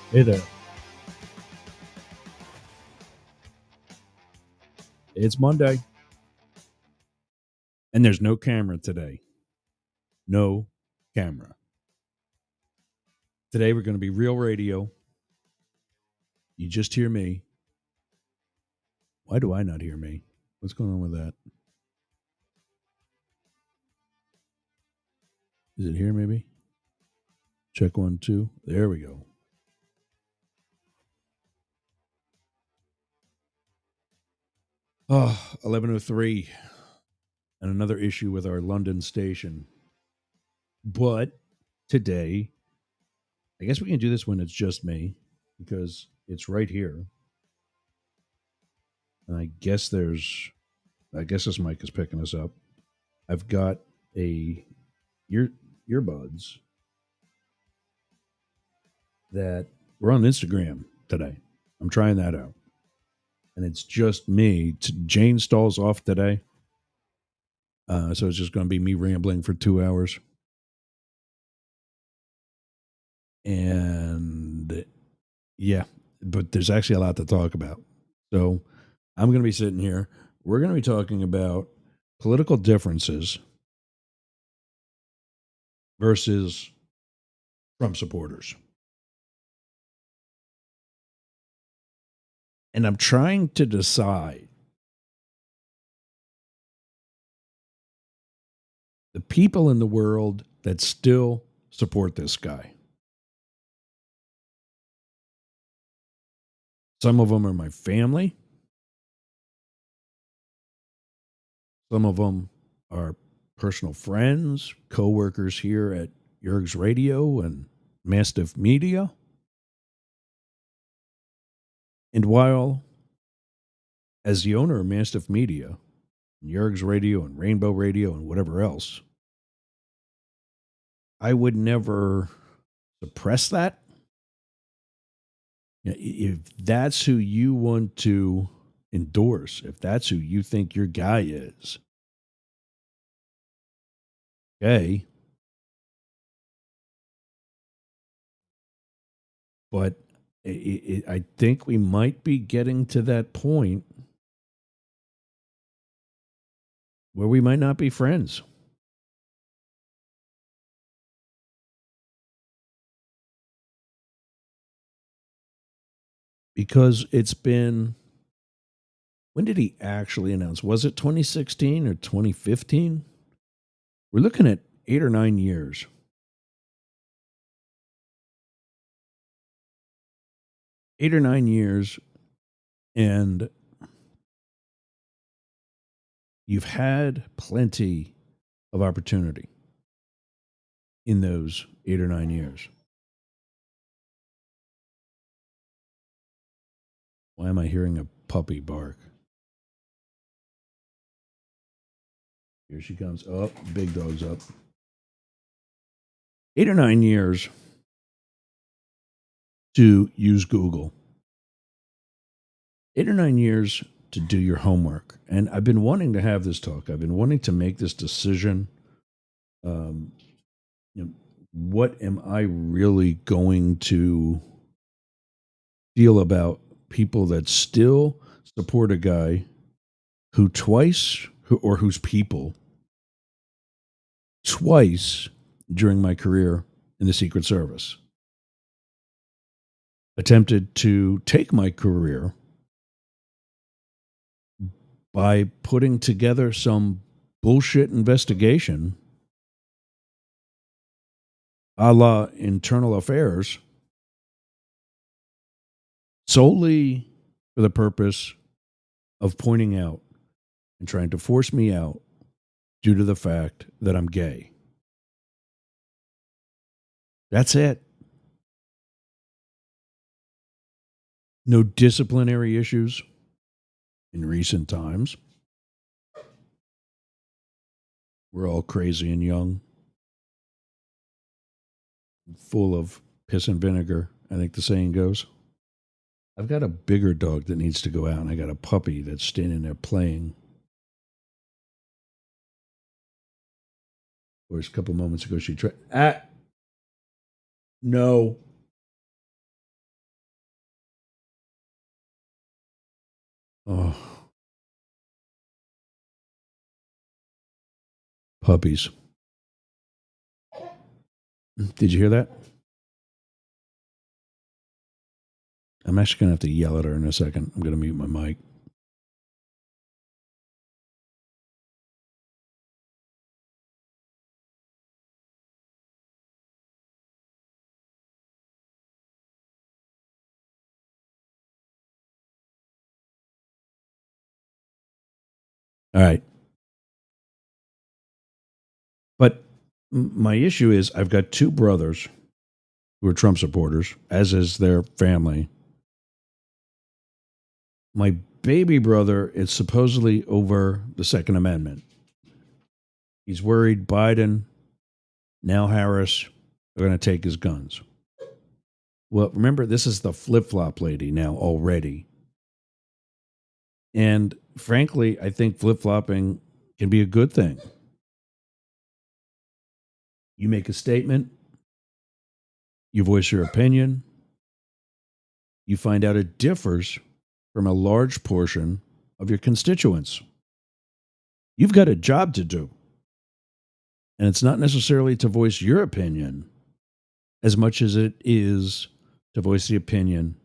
Hey there. It's Monday, and there's no camera today. No camera. Today we're going to be real radio. You just hear me. Why do I not hear me? What's going on with that? Is it here maybe? Check one, two. There we go. 11:03 and another issue with our London station. But today, I guess we can do this when it's just me because it's right here. And I guess this mic is picking us up. I've got a ear earbuds that we're on Instagram today. I'm trying that out. And it's just me. Jane Stahl's off today. So it's just going to be me rambling for 2 hours. And yeah, but there's actually a lot to talk about. So I'm going to be sitting here. We're going to be talking about political differences versus Trump supporters. And I'm trying to decide the people in the world that still support this guy. Some of them are my family. Some of them are personal friends, coworkers here at Yerg's Radio and Mastiff Media. And while, as the owner of Mastiff Media, Yerg's Radio and Rainbow Radio and whatever else, I would never suppress that. If that's who you want to endorse, if that's who you think your guy is, okay. But I think we might be getting to that point where we might not be friends. Because it's been, when did he actually announce? Was it 2016 or 2015? We're looking at 8 or 9 years. 8 or 9 years, and you've had plenty of opportunity in those 8 or 9 years. Why am I hearing a puppy bark? Here she comes. Oh, big dog's up. 8 or 9 years to use Google. 8 or 9 years to do your homework. And I've been wanting to have this talk. I've been wanting to make this decision. Um, you know, what am I really going to feel about people that still support a guy who whose people twice during my career in the Secret Service attempted to take my career by putting together some bullshit investigation a la internal affairs solely for the purpose of pointing out and trying to force me out due to the fact that I'm gay. That's it. No disciplinary issues in recent times. We're all crazy and young, full of piss and vinegar, I think the saying goes. I've got a bigger dog that needs to go out, and I got a puppy that's standing there playing. Of course, a couple moments ago, she tried. No. Oh, puppies. Did you hear that? I'm actually going to have to yell at her in a second. I'm going to mute my mic. All right. But my issue is I've got two brothers who are Trump supporters, as is their family. My baby brother is supposedly over the Second Amendment. He's worried Biden, now Harris, are going to take his guns. Well, remember, this is the flip-flop lady now already. And frankly, I think flip-flopping can be a good thing. You make a statement, you voice your opinion, you find out it differs from a large portion of your constituents. You've got a job to do. And it's not necessarily to voice your opinion as much as it is to voice the opinion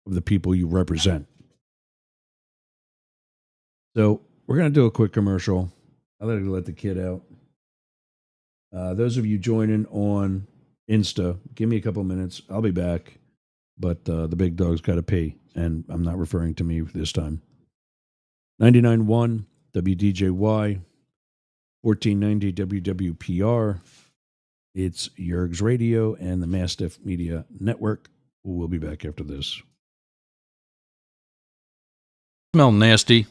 of the people you represent. So we're going to do a quick commercial. I'll let the kid out. Those of you joining on Insta, give me a couple minutes. I'll be back. But the big dog's got to pee, and I'm not referring to me this time. 99.1 WDJY, 1490 WWPR. It's Yerg's Radio and the Mastiff Media Network. We'll be back after this. Smell nasty.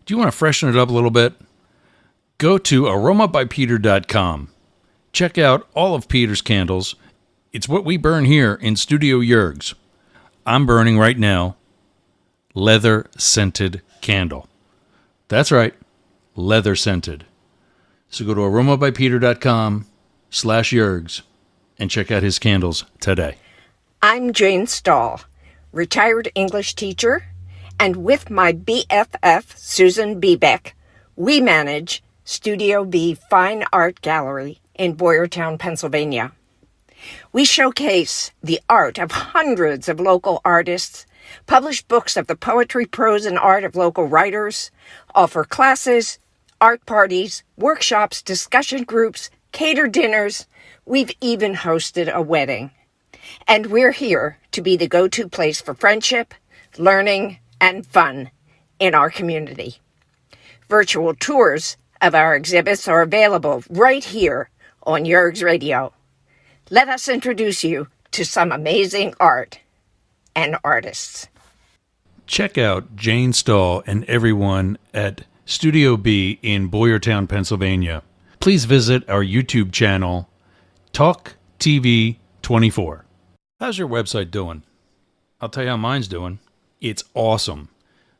Do you want to freshen it up a little bit? Go to aromabypeter.com. Check out all of Peter's candles. It's what we burn here in Studio Yerg's. I'm burning right now leather scented candle. That's right, leather scented. So go to aromabypeter.com/Yerg's and check out his candles today. I'm Jane Stahl, retired English teacher, and with my BFF, Susan Bebeck, we manage Studio B Fine Art Gallery in Boyertown, Pennsylvania. We showcase the art of hundreds of local artists, publish books of the poetry, prose, and art of local writers, offer classes, art parties, workshops, discussion groups, cater dinners. We've even hosted a wedding. And we're here to be the go-to place for friendship, learning, and fun in our community. Virtual tours of our exhibits are available right here on Yerg's Radio. Let us introduce you to some amazing art and artists. Check out Jane Stahl and everyone at Studio B in Boyertown, Pennsylvania. Please visit our YouTube channel, Talk TV 24. How's your website doing? I'll tell you how mine's doing. It's awesome.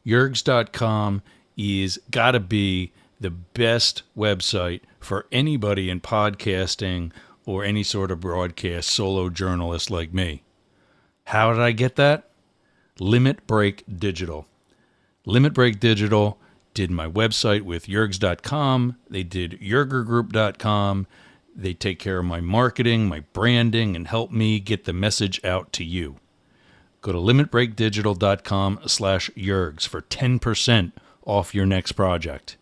Yergs.com is gotta be the best website for anybody in podcasting or any sort of broadcast solo journalist like me. How did I get that? Limit Break Digital. Limit Break Digital did my website with Yergs.com. They did YergerGroup.com. They take care of my marketing, my branding, and help me get the message out to you. Go to limitbreakdigital.com/Yergs for 10% off your next project.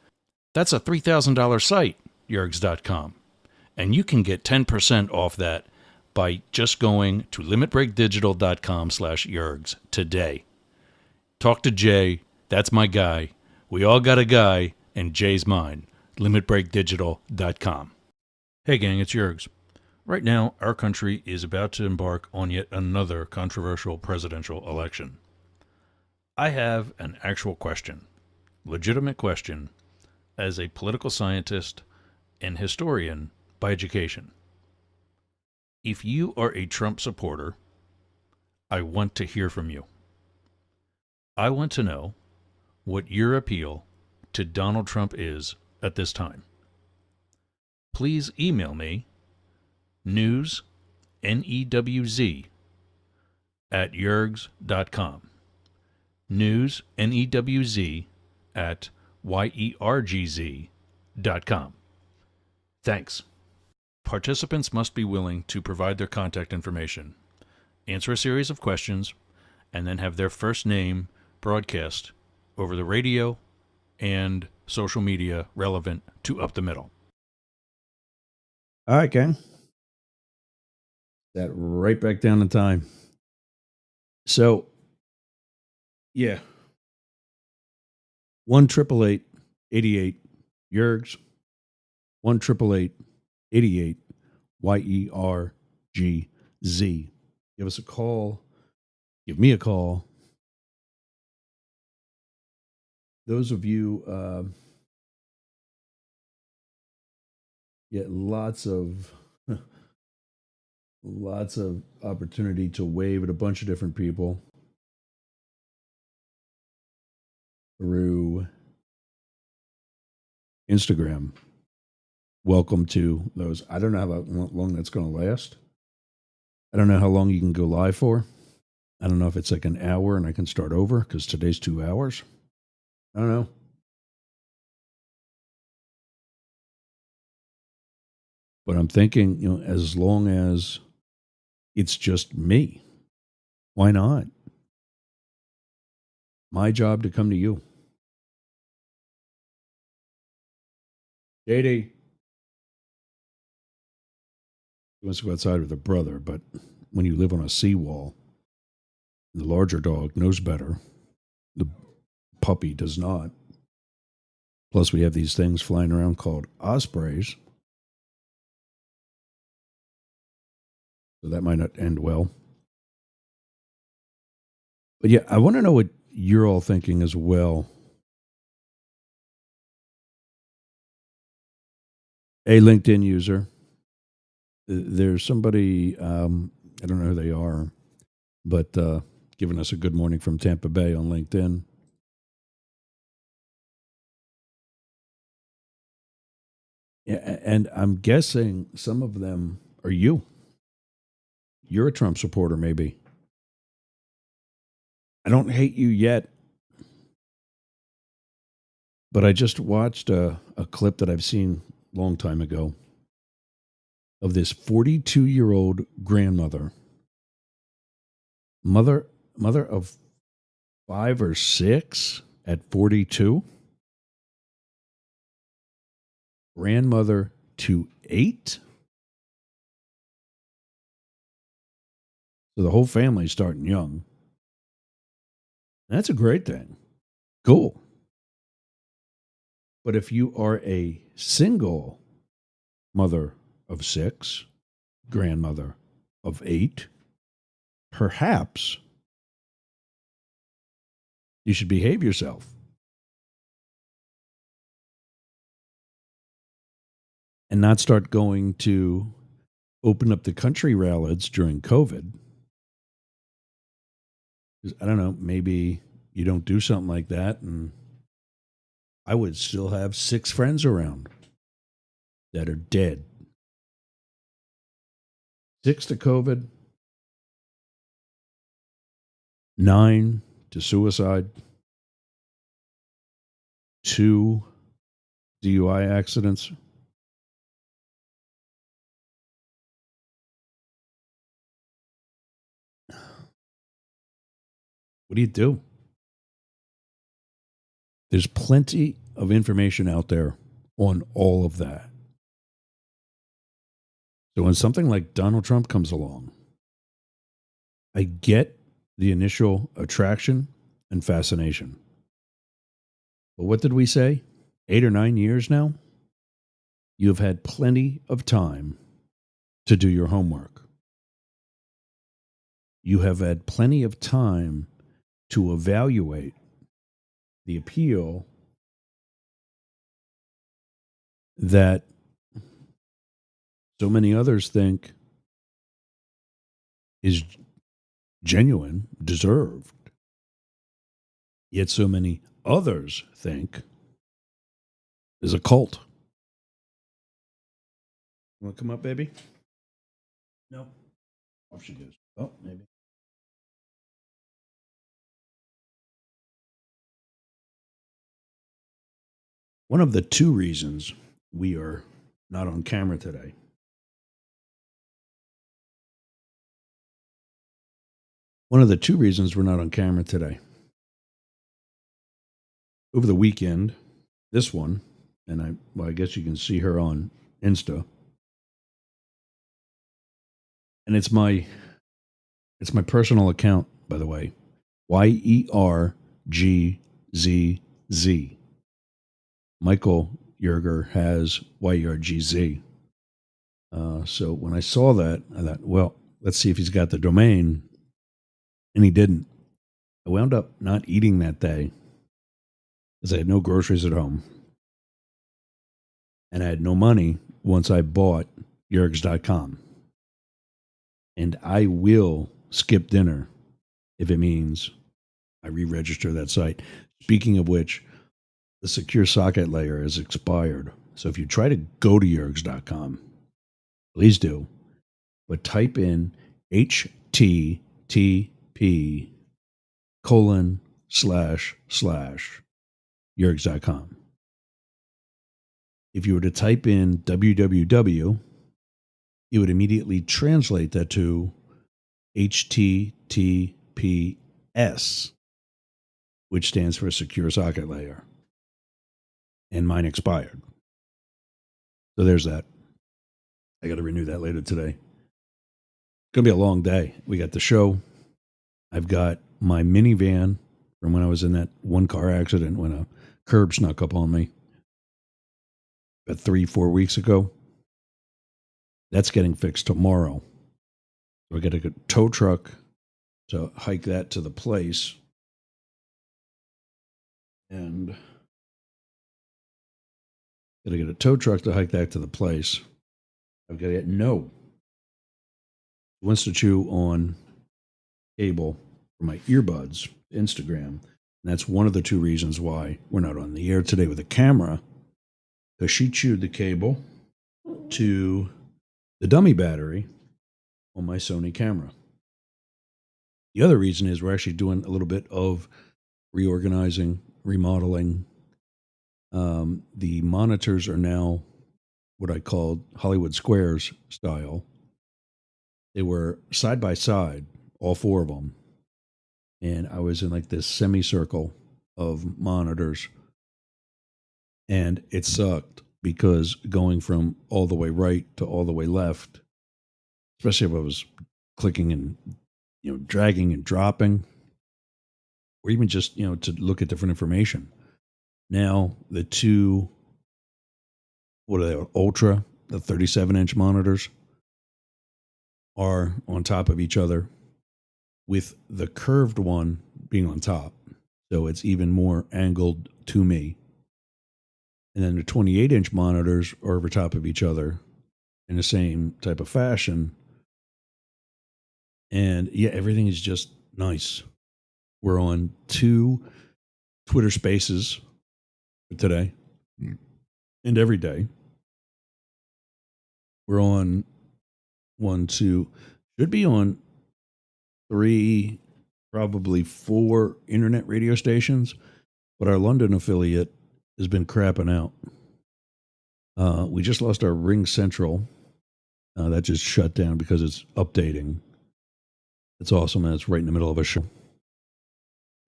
That's a $3,000 site, Yergs.com. And you can get 10% off that by just going to limitbreakdigital.com/Yergs today. Talk to Jay. That's my guy. We all got a guy, and Jay's mine. limitbreakdigital.com. Hey gang, it's Yergs. Right now, our country is about to embark on yet another controversial presidential election. I have an actual question, legitimate question, as a political scientist and historian by education. If you are a Trump supporter, I want to hear from you. I want to know what your appeal to Donald Trump is at this time. Please email me news, N-E-W-Z, @yergs.com. News, N-E-W-Z, at yergz.com. Thanks. Participants must be willing to provide their contact information, answer a series of questions, and then have their first name broadcast over the radio and social media relevant to Up the Middle. All right, gang. That right back down in time. So, yeah. 1-888-88 Yergs. 1-888-88 YERGZ. Give us a call. Give me a call. Those of you get lots of opportunity to wave at a bunch of different people through Instagram. Welcome to those. I don't know how long that's going to last. I don't know how long you can go live for. I don't know if it's like an hour and I can start over because today's 2 hours. I don't know. But I'm thinking, as long as it's just me, why not? My job to come to you. JD. He wants to go outside with a brother, but when you live on a seawall, the larger dog knows better. The puppy does not. Plus, we have these things flying around called ospreys. So that might not end well. But yeah, I want to know what you're all thinking as well. A LinkedIn user. There's somebody, I don't know who they are, but giving us a good morning from Tampa Bay on LinkedIn. Yeah, and I'm guessing some of them are you. You're a Trump supporter, maybe. I don't hate you yet. But I just watched a clip that I've seen a long time ago of this 42-year-old grandmother, mother of 5 or 6 at 42, grandmother to 8. So the whole family's starting young. That's a great thing. Cool. But if you are a single mother of 6, grandmother of 8, perhaps you should behave yourself. And not start going to open up the country rallies during COVID. I don't know, maybe you don't do something like that, and I would still have 6 friends around that are dead. 6 to COVID, 9 to suicide, 2 DUI accidents. What do you do? There's plenty of information out there on all of that. So when something like Donald Trump comes along, I get the initial attraction and fascination. But what did we say? 8 or 9 years now? You've had plenty of time to do your homework. You have had plenty of time to evaluate the appeal that so many others think is genuine, deserved. Yet so many others think is a cult. You want to come up, baby? No. Off she goes. Oh, maybe. One of the two reasons we are not on camera today. One of the two reasons we're not on camera today. Over the weekend, this one, and I guess you can see her on Insta. And it's my personal account, by the way. YERGZZ. Michael Yerger has YERGZ. So when I saw that, I thought, well, let's see if he's got the domain. And he didn't. I wound up not eating that day because I had no groceries at home. And I had no money once I bought Yergs.com. And I will skip dinner if it means I re-register that site. Speaking of which, the secure socket layer has expired. So if you try to go to Yergs.com, please do. But type in http://Yergs.com. If you were to type in www, it would immediately translate that to HTTPS, which stands for Secure Socket Layer. And mine expired. So there's that. I got to renew that later today. It's going to be a long day. We got the show. I've got my minivan from when I was in that one car accident when a curb snuck up on me about 3-4 weeks ago. That's getting fixed tomorrow. So I got to get a tow truck to hike that to the place. And got to get a tow truck to hike that to the place. I've got to get Winston Chew on cable for my earbuds, Instagram. And that's one of the two reasons why we're not on the air today with a camera, because she chewed the cable to the dummy battery on my Sony camera. The other reason is we're actually doing a little bit of reorganizing, remodeling. The monitors are now what I called Hollywood Squares style. They were side by side, all four of them. And I was in like this semicircle of monitors. And it sucked because going from all the way right to all the way left, especially if I was clicking and, dragging and dropping, or even just, to look at different information. Now, the two, what are they, Ultra, the 37-inch monitors, are on top of each other, with the curved one being on top. So it's even more angled to me. And then the 28-inch monitors are over top of each other in the same type of fashion. And yeah, everything is just nice. We're on 2 Twitter Spaces today and every day. We're on 1, 2, should be on 3, probably 4 internet radio stations, but our London affiliate has been crapping out. We just lost our Ring Central. That just shut down because it's updating. It's awesome, and it's right in the middle of a show.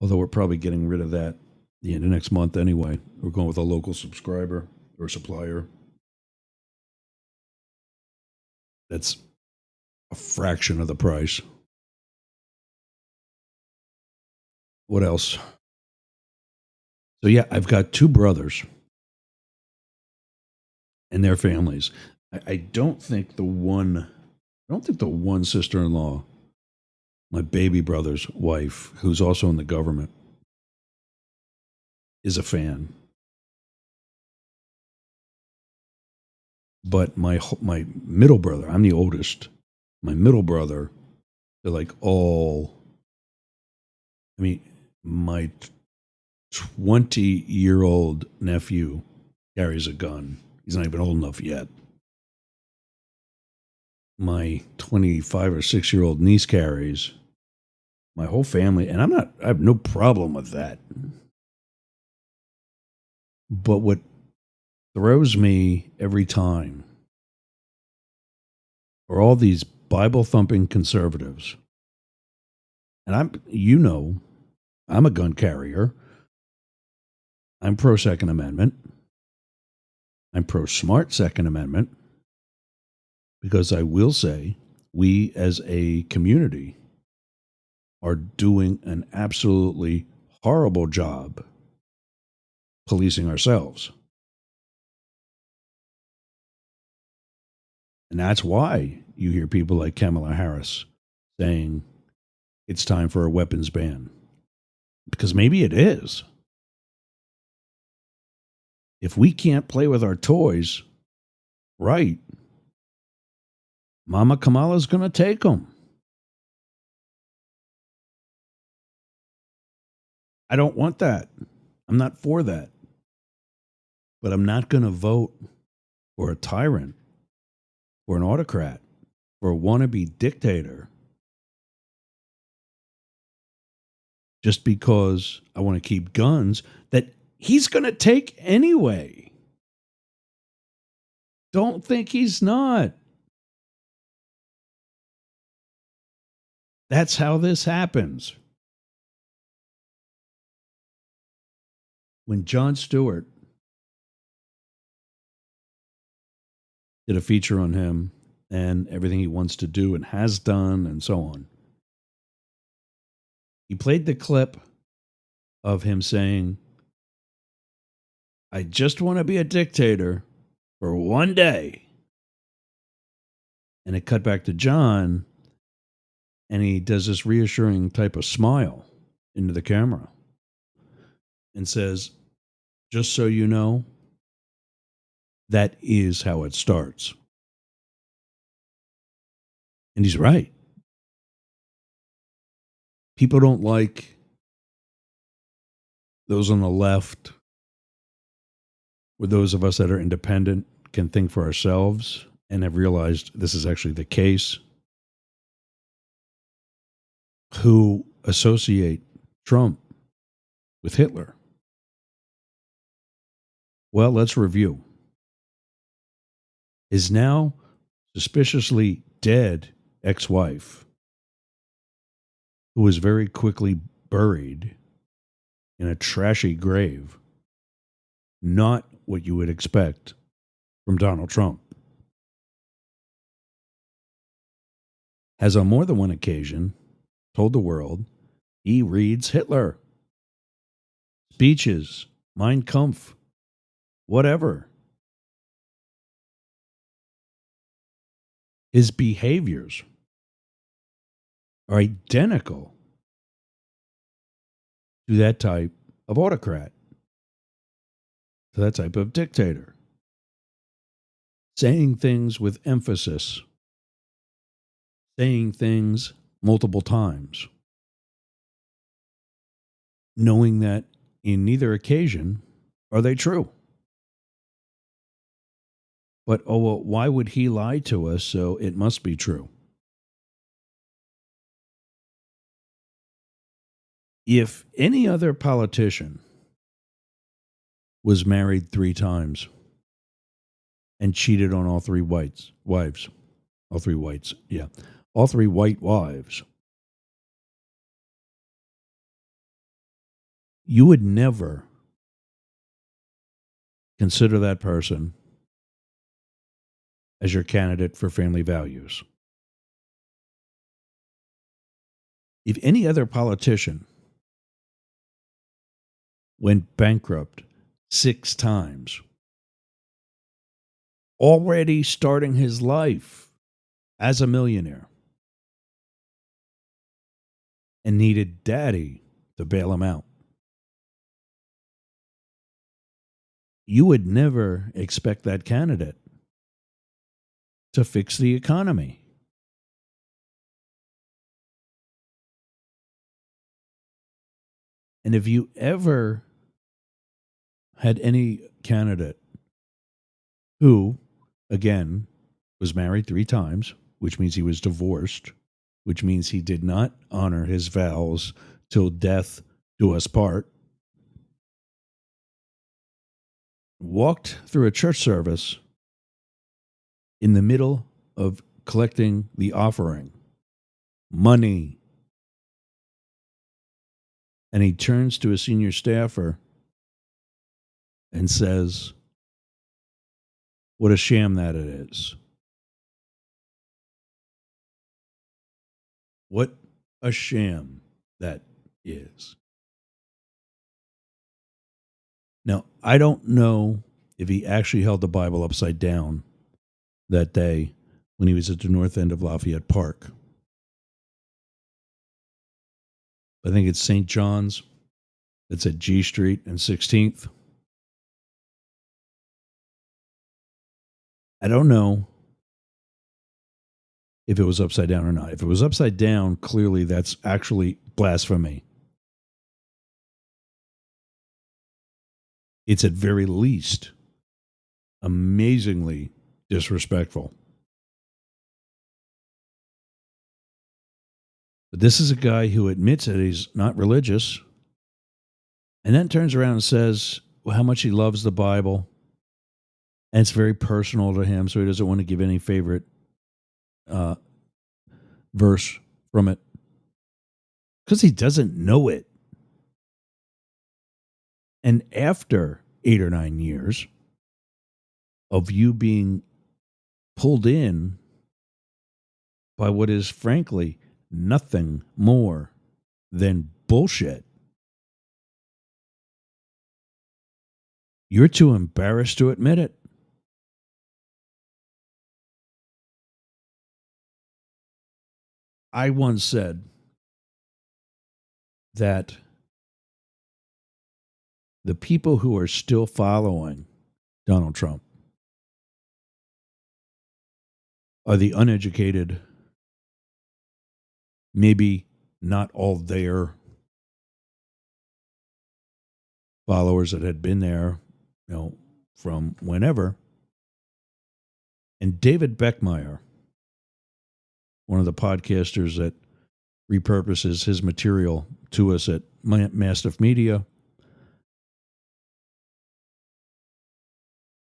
Although we're probably getting rid of that the end of next month anyway. We're going with a local subscriber or supplier. That's a fraction of the price. What else? So yeah, I've got 2 brothers and their families. I don't think the one sister-in-law, my baby brother's wife, who's also in the government, is a fan. But my middle brother, I'm the oldest. My middle brother, they're like all. I mean, my 20-year-old nephew carries a gun. He's not even old enough yet. My 25 or 6-year-old niece carries. My whole family, and I have no problem with that. But what throws me every time are all these Bible thumping conservatives. And I'm a gun carrier. I'm pro Second Amendment. I'm pro smart Second Amendment because I will say we as a community are doing an absolutely horrible job policing ourselves. And that's why you hear people like Kamala Harris saying it's time for a weapons ban. Because maybe it is. If we can't play with our toys, right, Mama Kamala's going to take them. I don't want that. I'm not for that. But I'm not going to vote for a tyrant, for an autocrat, for a wannabe dictator just because I want to keep guns that he's going to take anyway. Don't think he's not. That's how this happens. When Jon Stewart did a feature on him and everything he wants to do and has done and so on, he played the clip of him saying, I just want to be a dictator for one day. And it cut back to John, and he does this reassuring type of smile into the camera and says, just so you know, that is how it starts. And he's right. People don't like those on the left or those of us that are independent can think for ourselves and have realized this is actually the case, who associate Trump with Hitler. Well, let's review. His now suspiciously dead ex-wife, who was very quickly buried in a trashy grave, not what you would expect from Donald Trump, has on more than one occasion told the world he reads Hitler. Speeches, Mein Kampf, whatever. His behaviors are identical to that type of autocrat, to that type of dictator. Saying things with emphasis, saying things multiple times, knowing that in neither occasion are they true. But, oh, well, why would he lie to us? So it must be true. If any other politician was married 3 times and cheated on all 3 wives, all 3 whites, all 3 white wives, you would never consider that person as your candidate for family values. If any other politician went bankrupt 6 times, already starting his life as a millionaire, and needed daddy to bail him out, you would never expect that candidate to fix the economy. And if you ever had any candidate who, again, was married 3 times, which means he was divorced, which means he did not honor his vows till death do us part, walked through a church service in the middle of collecting the offering, money. And he turns to a senior staffer and says, "What a sham that it is. What a sham that is." Now, I don't know if he actually held the Bible upside down that day when he was at the north end of Lafayette Park. I think it's St. John's. It's at G Street and 16th. I don't know if it was upside down or not. If it was upside down, clearly that's actually blasphemy. It's at very least amazingly disrespectful. But this is a guy who admits that he's not religious and then turns around and says how much he loves the Bible. And it's very personal to him, so he doesn't want to give any favorite verse from it because he doesn't know it. And after 8 or 9 years of you being pulled in by what is frankly nothing more than bullshit, you're too embarrassed to admit it. I once said that the people who are still following Donald Trump are the uneducated, maybe not all their followers that had been there, from whenever. And David Beckmeyer, one of the podcasters that repurposes his material to us at Mastiff Media,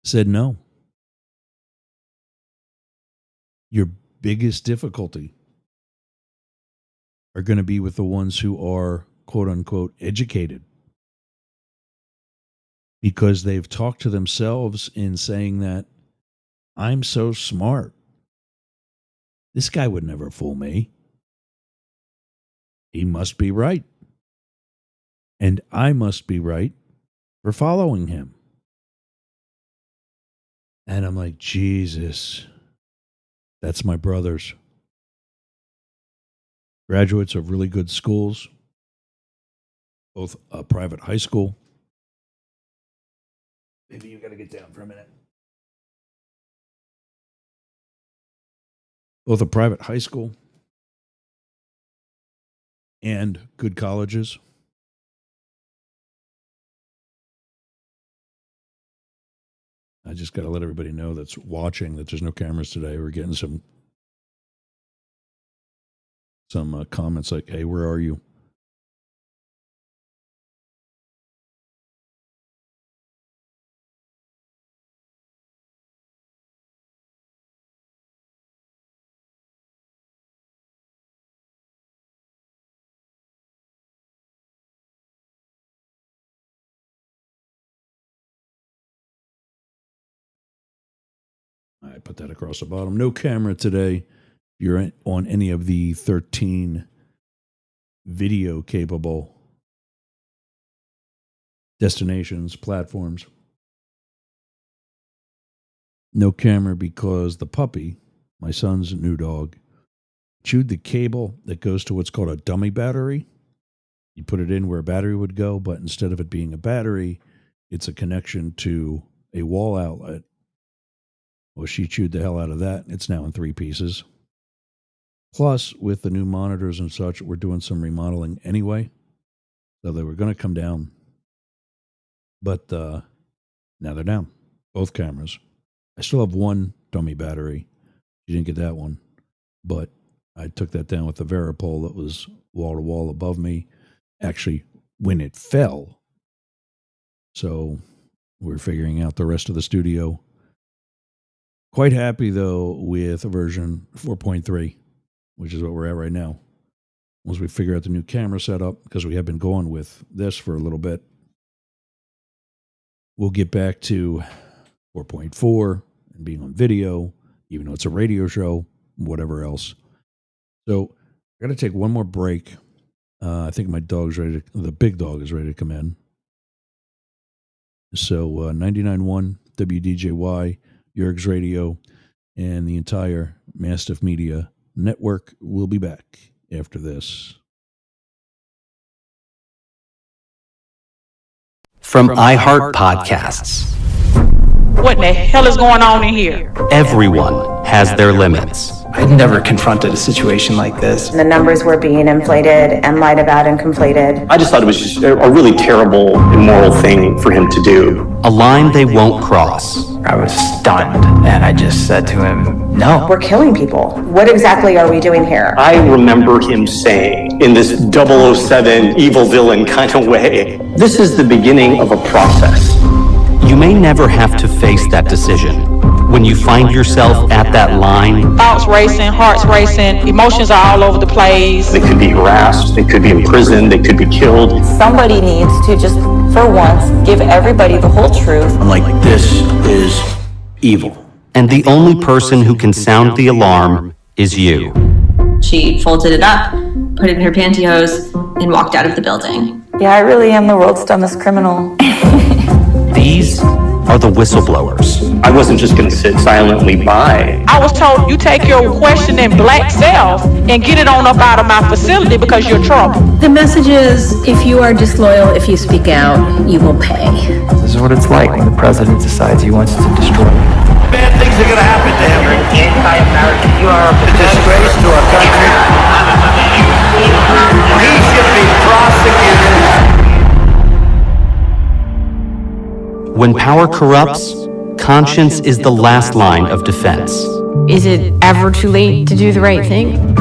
said no. Your biggest difficulty are going to be with the ones who are, quote unquote, educated, because they've talked to themselves in saying that I'm so smart. This guy would never fool me. He must be right. And I must be right for following him. And I'm like, Jesus, that's my brothers. Graduates of really good schools, both a private high school. Maybe you got to get down for a minute. Both a private high school and good colleges. I just got to let everybody know that's watching that there's no cameras today. We're getting some comments like, "Hey, where are you?" I put that across the bottom. No camera today. If you're on any of the 13 video capable destinations, platforms. No camera because the puppy, my son's new dog, chewed the cable that goes to what's called a dummy battery. You put it in where a battery would go, but instead of it being a battery, it's a connection to a wall outlet. Well, she chewed the hell out of that. It's now in 3 pieces. Plus, with the new monitors and such, we're doing some remodeling anyway. So they were going to come down. But now they're down. Both cameras. I still have one dummy battery. You didn't get that one. But I took that down with the Veripole that was wall to wall above me. Actually, when it fell. So We're figuring out the rest of the studio. Quite happy, though, with version 4.3, which is what we're at right now. Once we figure out the new camera setup, because we have been going with this for a little bit, we'll get back to 4.4 and being on video, even though it's a radio show, whatever else. So I got to take one more break. I think my dog's ready to, the big dog is ready to come in. So 99.1 WDJY, Yerg's Radio, and the entire Mastiff Media network will be back after this. From iHeart Podcasts. What the hell is going on in here? Everyone has their limits. I'd never confronted a situation like this. The numbers were being inflated and lied about and conflated. I just thought it was just a really terrible, immoral thing for him to do. A line they won't cross. I was stunned, and I just said to him, no. We're killing people. What exactly are we doing here? I remember him saying, in this 007 evil villain kind of way, this is the beginning of a process. You may never have to face that decision. When you find yourself at that line, Thoughts racing, hearts racing, emotions are all over the place. They could be harassed, they could be imprisoned, they could be killed. Somebody needs to just, for once, give everybody the whole truth. I'm like, this is evil. and the only person who can sound the alarm is you. She folded it up, put it in her pantyhose, and walked out of the building. Yeah, I really am the world's dumbest criminal. These are the whistleblowers. I wasn't just going to sit silently by. I was told you take your questioning black self and get it on up out of my facility because you're trouble. The message is, if you are disloyal, if you speak out, you will pay. This is what it's like when the president decides he wants to destroy you. Bad things are going to happen to him. You're anti-American. You are a disgrace to our country. He should be prosecuted. When power corrupts, conscience is the last line of defense. Is it ever too late to do the right thing?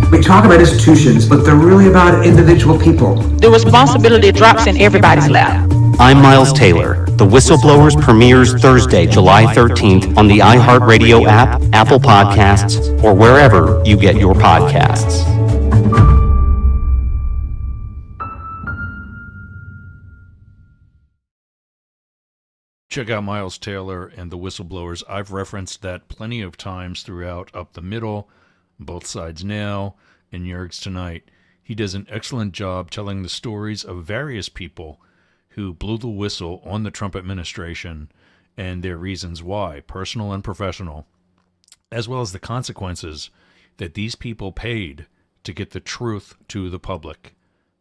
We talk about institutions, but they're really about individual people. The responsibility drops in everybody's lap. I'm Miles Taylor. The Whistleblowers premieres Thursday, July 13th on the iHeartRadio app, Apple Podcasts, or wherever you get your podcasts. Check out Miles Taylor and the Whistleblowers. I've referenced that plenty of times throughout Up the Middle, Both Sides Now, and Yerg's Tonight. He does an excellent job telling the stories of various people who blew the whistle on the Trump administration and their reasons why, personal and professional, as well as the consequences that these people paid to get the truth to the public.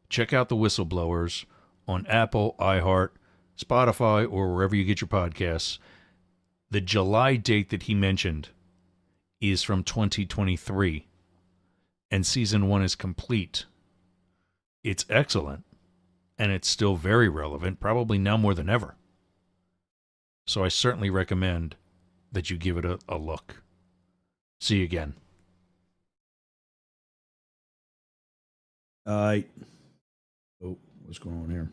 Check out the Whistleblowers on Apple, iHeart, Spotify, or wherever you get your podcasts. The July date that he mentioned is from 2023, and season 1 is complete. It's excellent, and it's still very relevant, probably now more than ever. So I certainly recommend that you give it a look. See you again. Oh, what's going on here?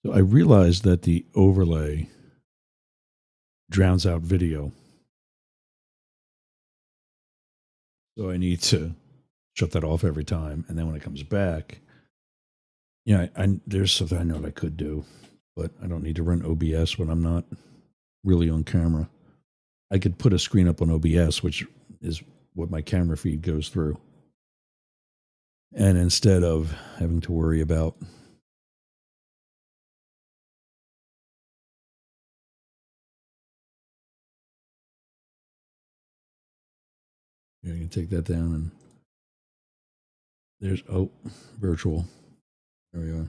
So I realized that the overlay drowns out video. So I need to shut that off every time. And then when it comes back, there's something I know I could do, but I don't need to run OBS when I'm not really on camera. I could put a screen up on OBS, which is what my camera feed goes through. And instead of having to worry about you can take that down and there's virtual. There we are.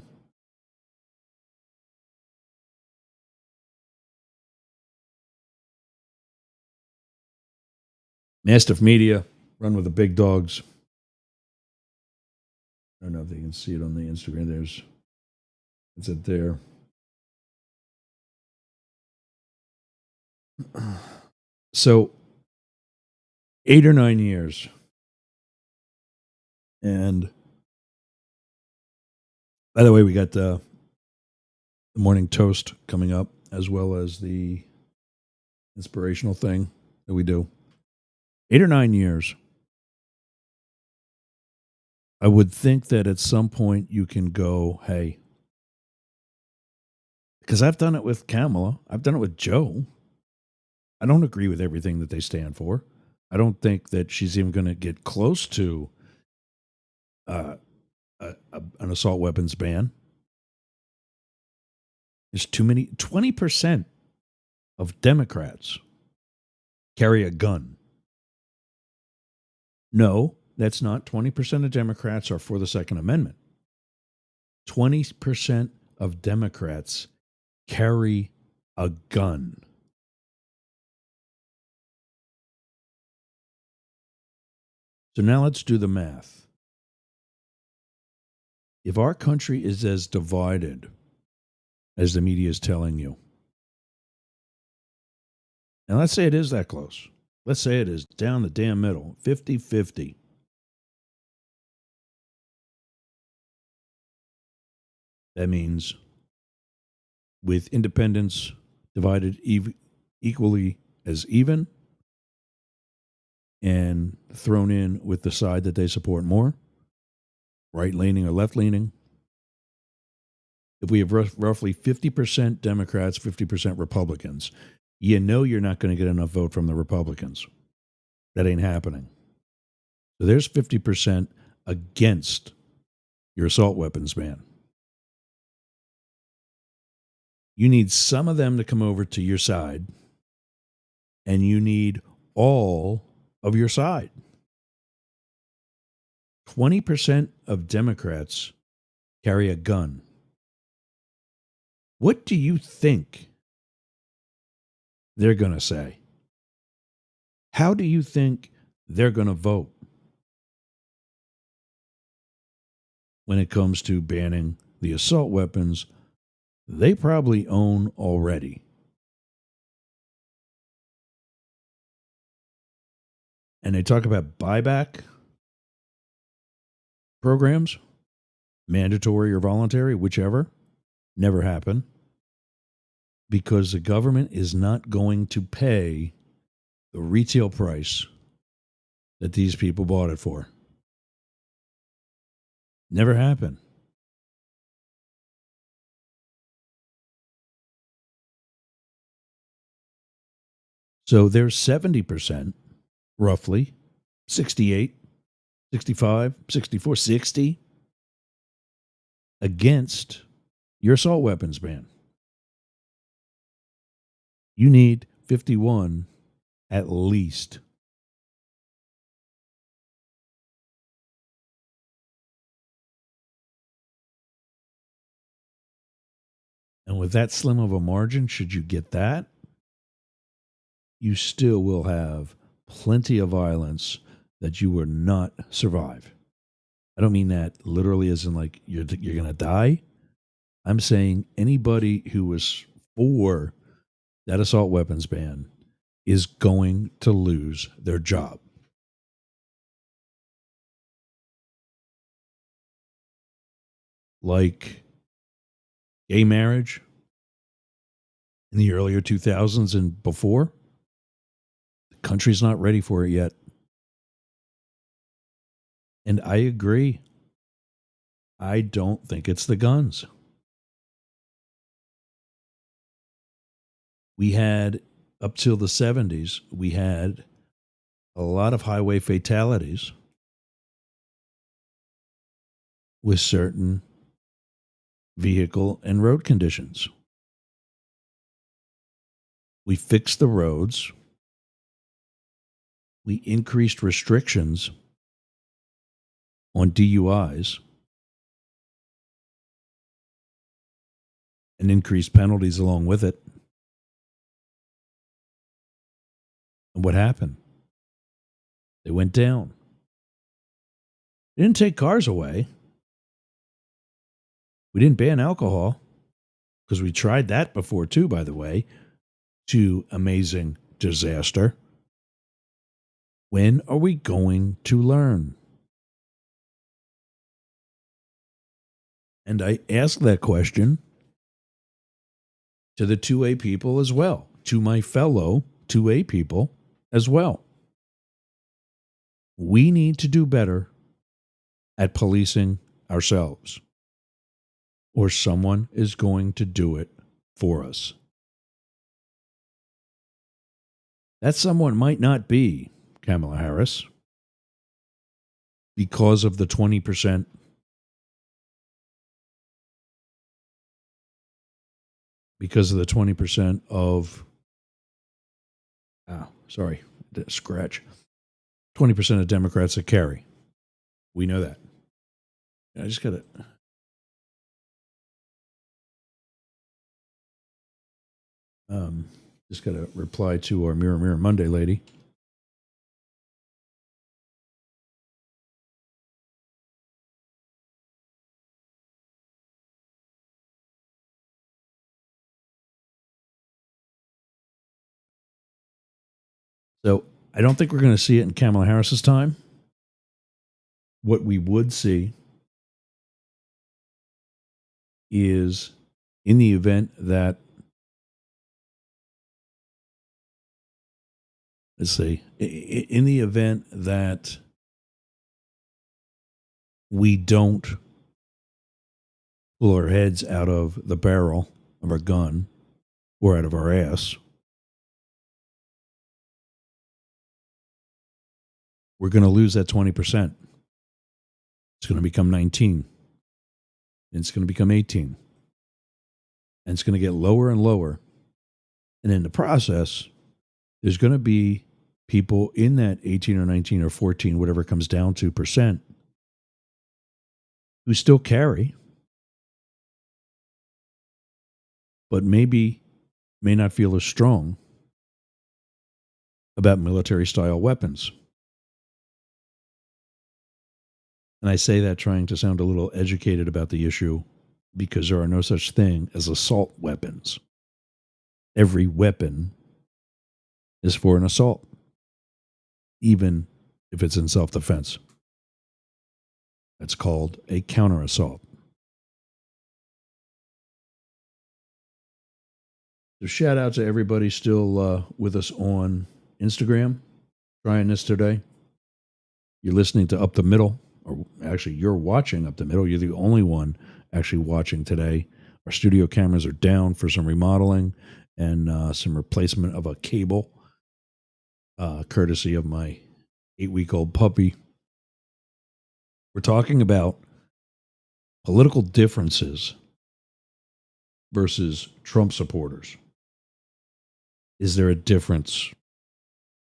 Mastiff Media, run with the big dogs. I don't know if they can see it on the Instagram. It's it there. So 8 or 9 years. And By the way, we got the morning toast coming up, as well as the inspirational thing that we do. 8 or 9 years. I would think that at some point you can go, hey, because I've done it with Kamala. I've done it with Joe. I don't agree with everything that they stand for. I don't think that she's even going to get close to an assault weapons ban. There's too many. 20% of Democrats carry a gun. No, that's not. 20% of Democrats are for the Second Amendment. 20% of Democrats carry a gun. So now let's do the math. If our country is as divided as the media is telling you, and let's say it is that close. Let's say it is down the damn middle, 50-50. That means with independents divided equally as even and thrown in with the side that they support more, right-leaning or left-leaning. If we have roughly 50% Democrats, 50% Republicans, you know you're not going to get enough vote from the Republicans. That ain't happening. So there's 50% against your assault weapons ban. You need some of them to come over to your side, and you need all of your side. 20% of Democrats carry a gun. What do you think they're going to say? How do you think they're going to vote when it comes to banning the assault weapons they probably own already? And they talk about buyback programs, mandatory or voluntary, whichever. Never happen, because the government is not going to pay the retail price that these people bought it for. Never happen. So there's 70%, roughly, 68, 65, 64, 60, against your assault weapons ban. You need 51 at least. And with that slim of a margin, should you get that, you still will have plenty of violence that you will not survive. I don't mean that literally as in like you're going to die. I'm saying anybody who was for that assault weapons ban is going to lose their job. Like gay marriage in the earlier 2000s and before, the country's not ready for it yet. And I agree. I don't think it's the guns. We had, up till the 70s, we had a lot of highway fatalities with certain vehicle and road conditions. We fixed the roads. We increased restrictions on DUIs and increased penalties along with it. And what happened? They went down. They didn't take cars away. We didn't ban alcohol, because we tried that before too, by the way, to amazing disaster. When are we going to learn? And I ask that question to the 2A people as well, to my fellow 2A people as well. We need to do better at policing ourselves, or someone is going to do it for us. That someone might not be Kamala Harris because of the 20%. Because of the 20% of, scratch. 20% of Democrats that carry. We know that. I just got to reply to our Mirror Mirror Monday lady. So I don't think we're going to see it in Kamala Harris's time. What we would see is in the event that, in the event that we don't pull our heads out of the barrel of our gun or out of our ass, we're going to lose that 20%. It's going to become 19. And it's going to become 18. And it's going to get lower and lower. And in the process, there's going to be people in that 18 or 19 or 14, whatever it comes down to percent, who still carry, but may not feel as strong about military-style weapons. And I say that trying to sound a little educated about the issue because there are no such thing as assault weapons. Every weapon is for an assault, even if it's in self-defense. That's called a counter-assault. So shout out to everybody still with us on Instagram, trying this today. You're listening to Up the Middle. Or actually, you're watching Up the Middle. You're the only one actually watching today. Our studio cameras are down for some remodeling and some replacement of a cable, courtesy of my 8-week-old puppy. We're talking about political differences versus Trump supporters. Is there a difference?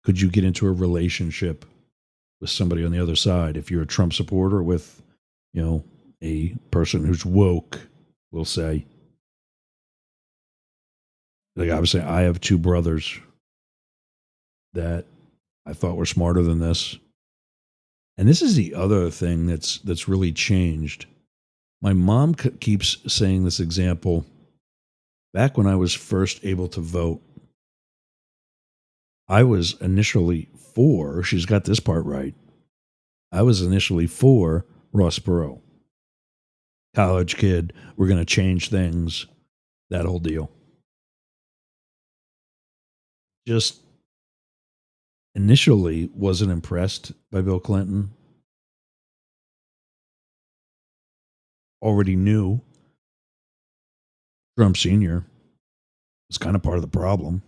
Could you get into a relationship with somebody on the other side if you're a Trump supporter with, a person who's woke, we'll say? Like obviously, I have 2 brothers that I thought were smarter than this. And this is the other thing that's really changed. My mom keeps saying this example. Back when I was first able to vote, I was initially for, she's got this part right, I was initially for Ross Perot. College kid, we're going to change things, that whole deal. Just initially wasn't impressed by Bill Clinton. Already knew Trump Sr. was kind of part of the problem.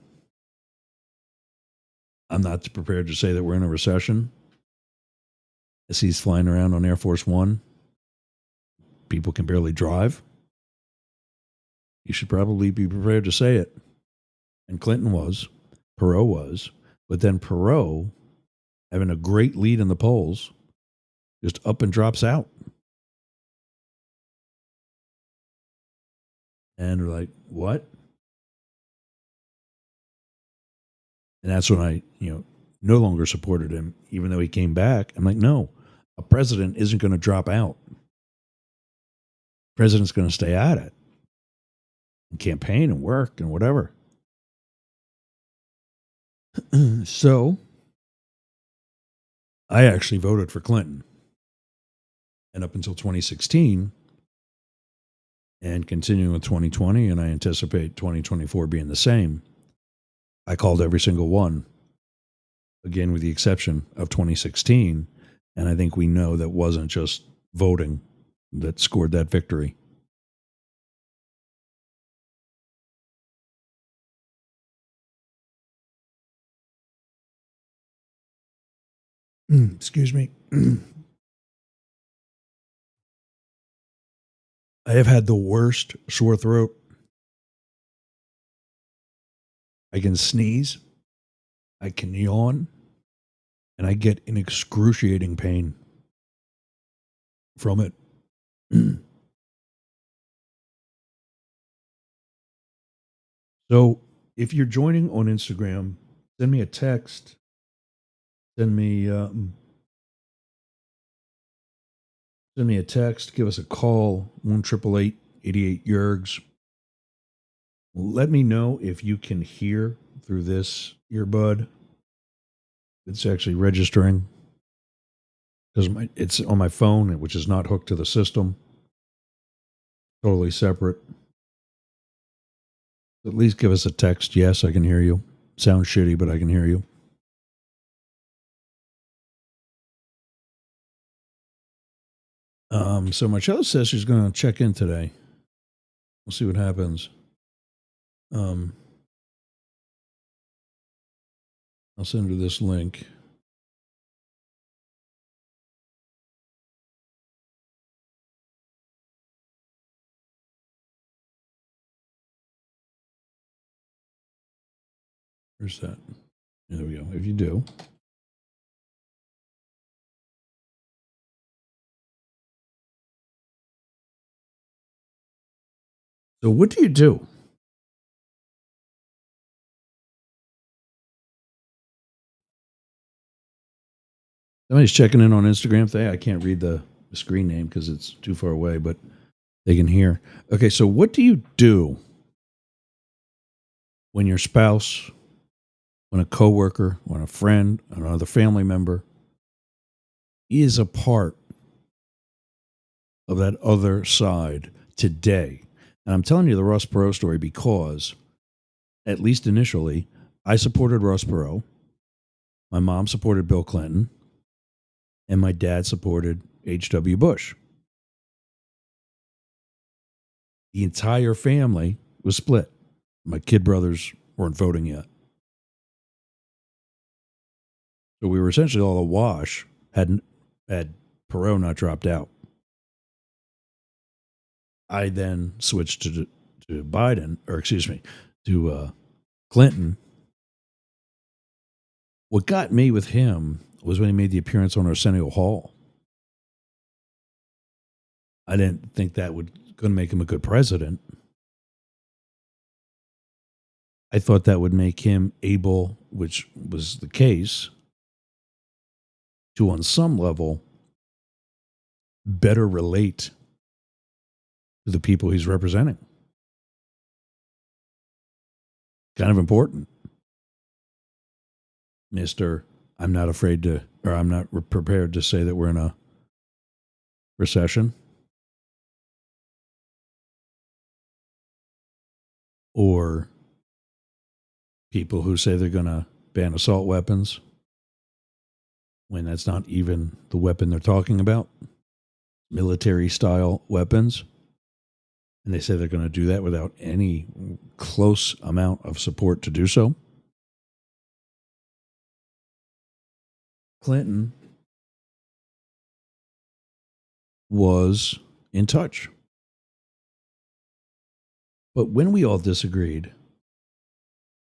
I'm not prepared to say that we're in a recession as he's flying around on Air Force One. People can barely drive. You should probably be prepared to say it. And Clinton was. Perot was. But then Perot, having a great lead in the polls, just up and drops out. And we're like, what? And that's when I, no longer supported him, even though he came back. I'm like, no, a president isn't going to drop out. President's going to stay at it and campaign and work and whatever. So I actually voted for Clinton. And up until 2016, and continuing with 2020, and I anticipate 2024 being the same. I called every single one, again, with the exception of 2016. And I think we know that wasn't just voting that scored that victory. Excuse me. I have had the worst sore throat. I can sneeze, I can yawn, and I get an excruciating pain from it. So if you're joining on Instagram, send me a text. Send me a text. Give us a call, 1-888-88-YERGS. Let me know if you can hear through this earbud. It's actually registering because it's on my phone, which is not hooked to the system. Totally separate. At least give us a text. Yes, I can hear you. Sounds shitty, but I can hear you. So Marcella says she's going to check in today. We'll see what happens. I'll send her this link. Where's that? There we go. If you do. So what do you do? Somebody's checking in on Instagram today. I can't read the screen name because it's too far away, but they can hear. Okay, so what do you do when your spouse, when a coworker, when a friend, another family member is a part of that other side today? And I'm telling you the Ross Perot story because, at least initially, I supported Ross Perot. My mom supported Bill Clinton. And my dad supported H.W. Bush. The entire family was split. My kid brothers weren't voting yet. So we were essentially all awash had Perot not dropped out. I then switched to Biden, or excuse me, to Clinton. What got me with him was when he made the appearance on Arsenio Hall. I didn't think that would going to make him a good president. I thought that would make him able, which was the case, to on some level better relate to the people he's representing. Kind of important. Mr. I'm not afraid to, or I'm not prepared to say that we're in a recession. Or people who say they're going to ban assault weapons when that's not even the weapon they're talking about. Military style weapons. And they say they're going to do that without any close amount of support to do so. Clinton was in touch. But when we all disagreed,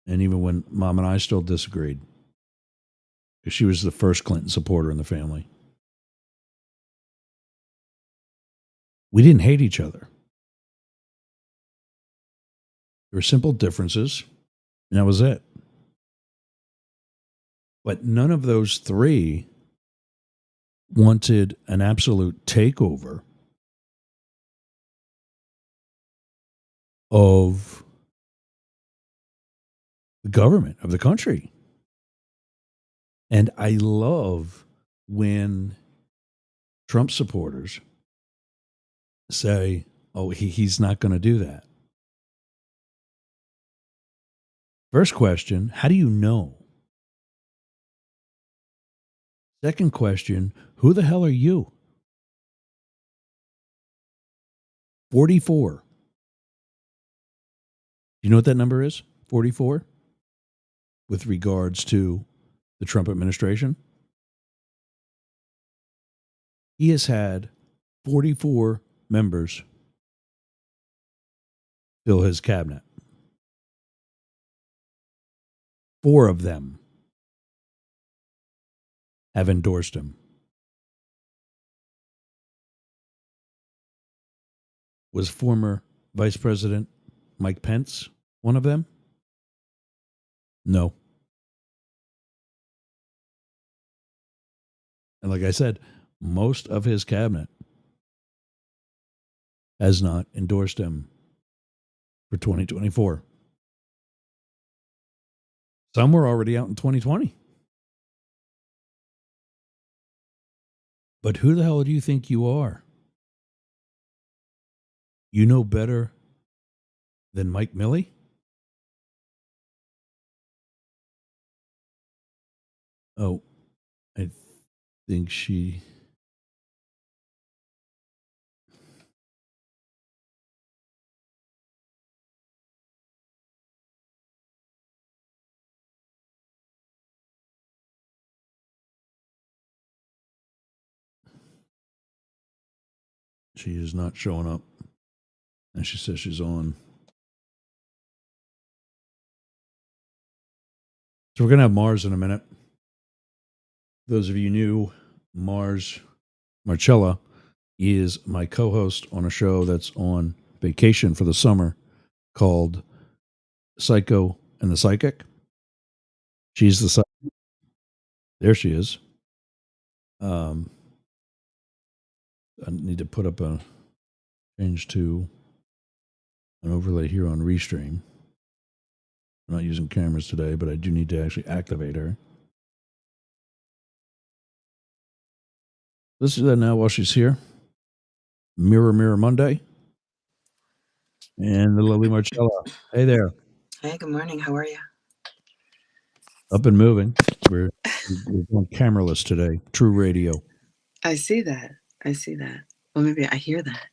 and even when Mom and I still disagreed, because she was the first Clinton supporter in the family, we didn't hate each other. There were simple differences, and that was it. But none of those three wanted an absolute takeover of the government, of the country. And I love when Trump supporters say, Oh, he's not going to do that. First question, how do you know? Second question, who the hell are you? 44. You know what that number is? 44? With regards to the Trump administration? He has had 44 members fill his cabinet. 4 of them have endorsed him. Was former Vice President Mike Pence one of them? No. And like I said, most of his cabinet has not endorsed him for 2024. Some were already out in 2020. But who the hell do you think you are? You know better than Mike Milley? Oh, I think she... She is not showing up. And she says she's on. So we're going to have Mars in a minute. Those of you new, Marcella is my co-host on a show that's on vacation for the summer called Psycho and the Psychic. She's the psychic. There she is. I need to put up a change to an overlay here on Restream. I'm not using cameras today, but I do need to actually activate her. Let's do that now while she's here. Mirror, Mirror Monday. And the lovely Marcella. Hey there. Hey, good morning. How are you? Up and moving. We're going cameraless today. True radio. I see that. Well, maybe I hear that.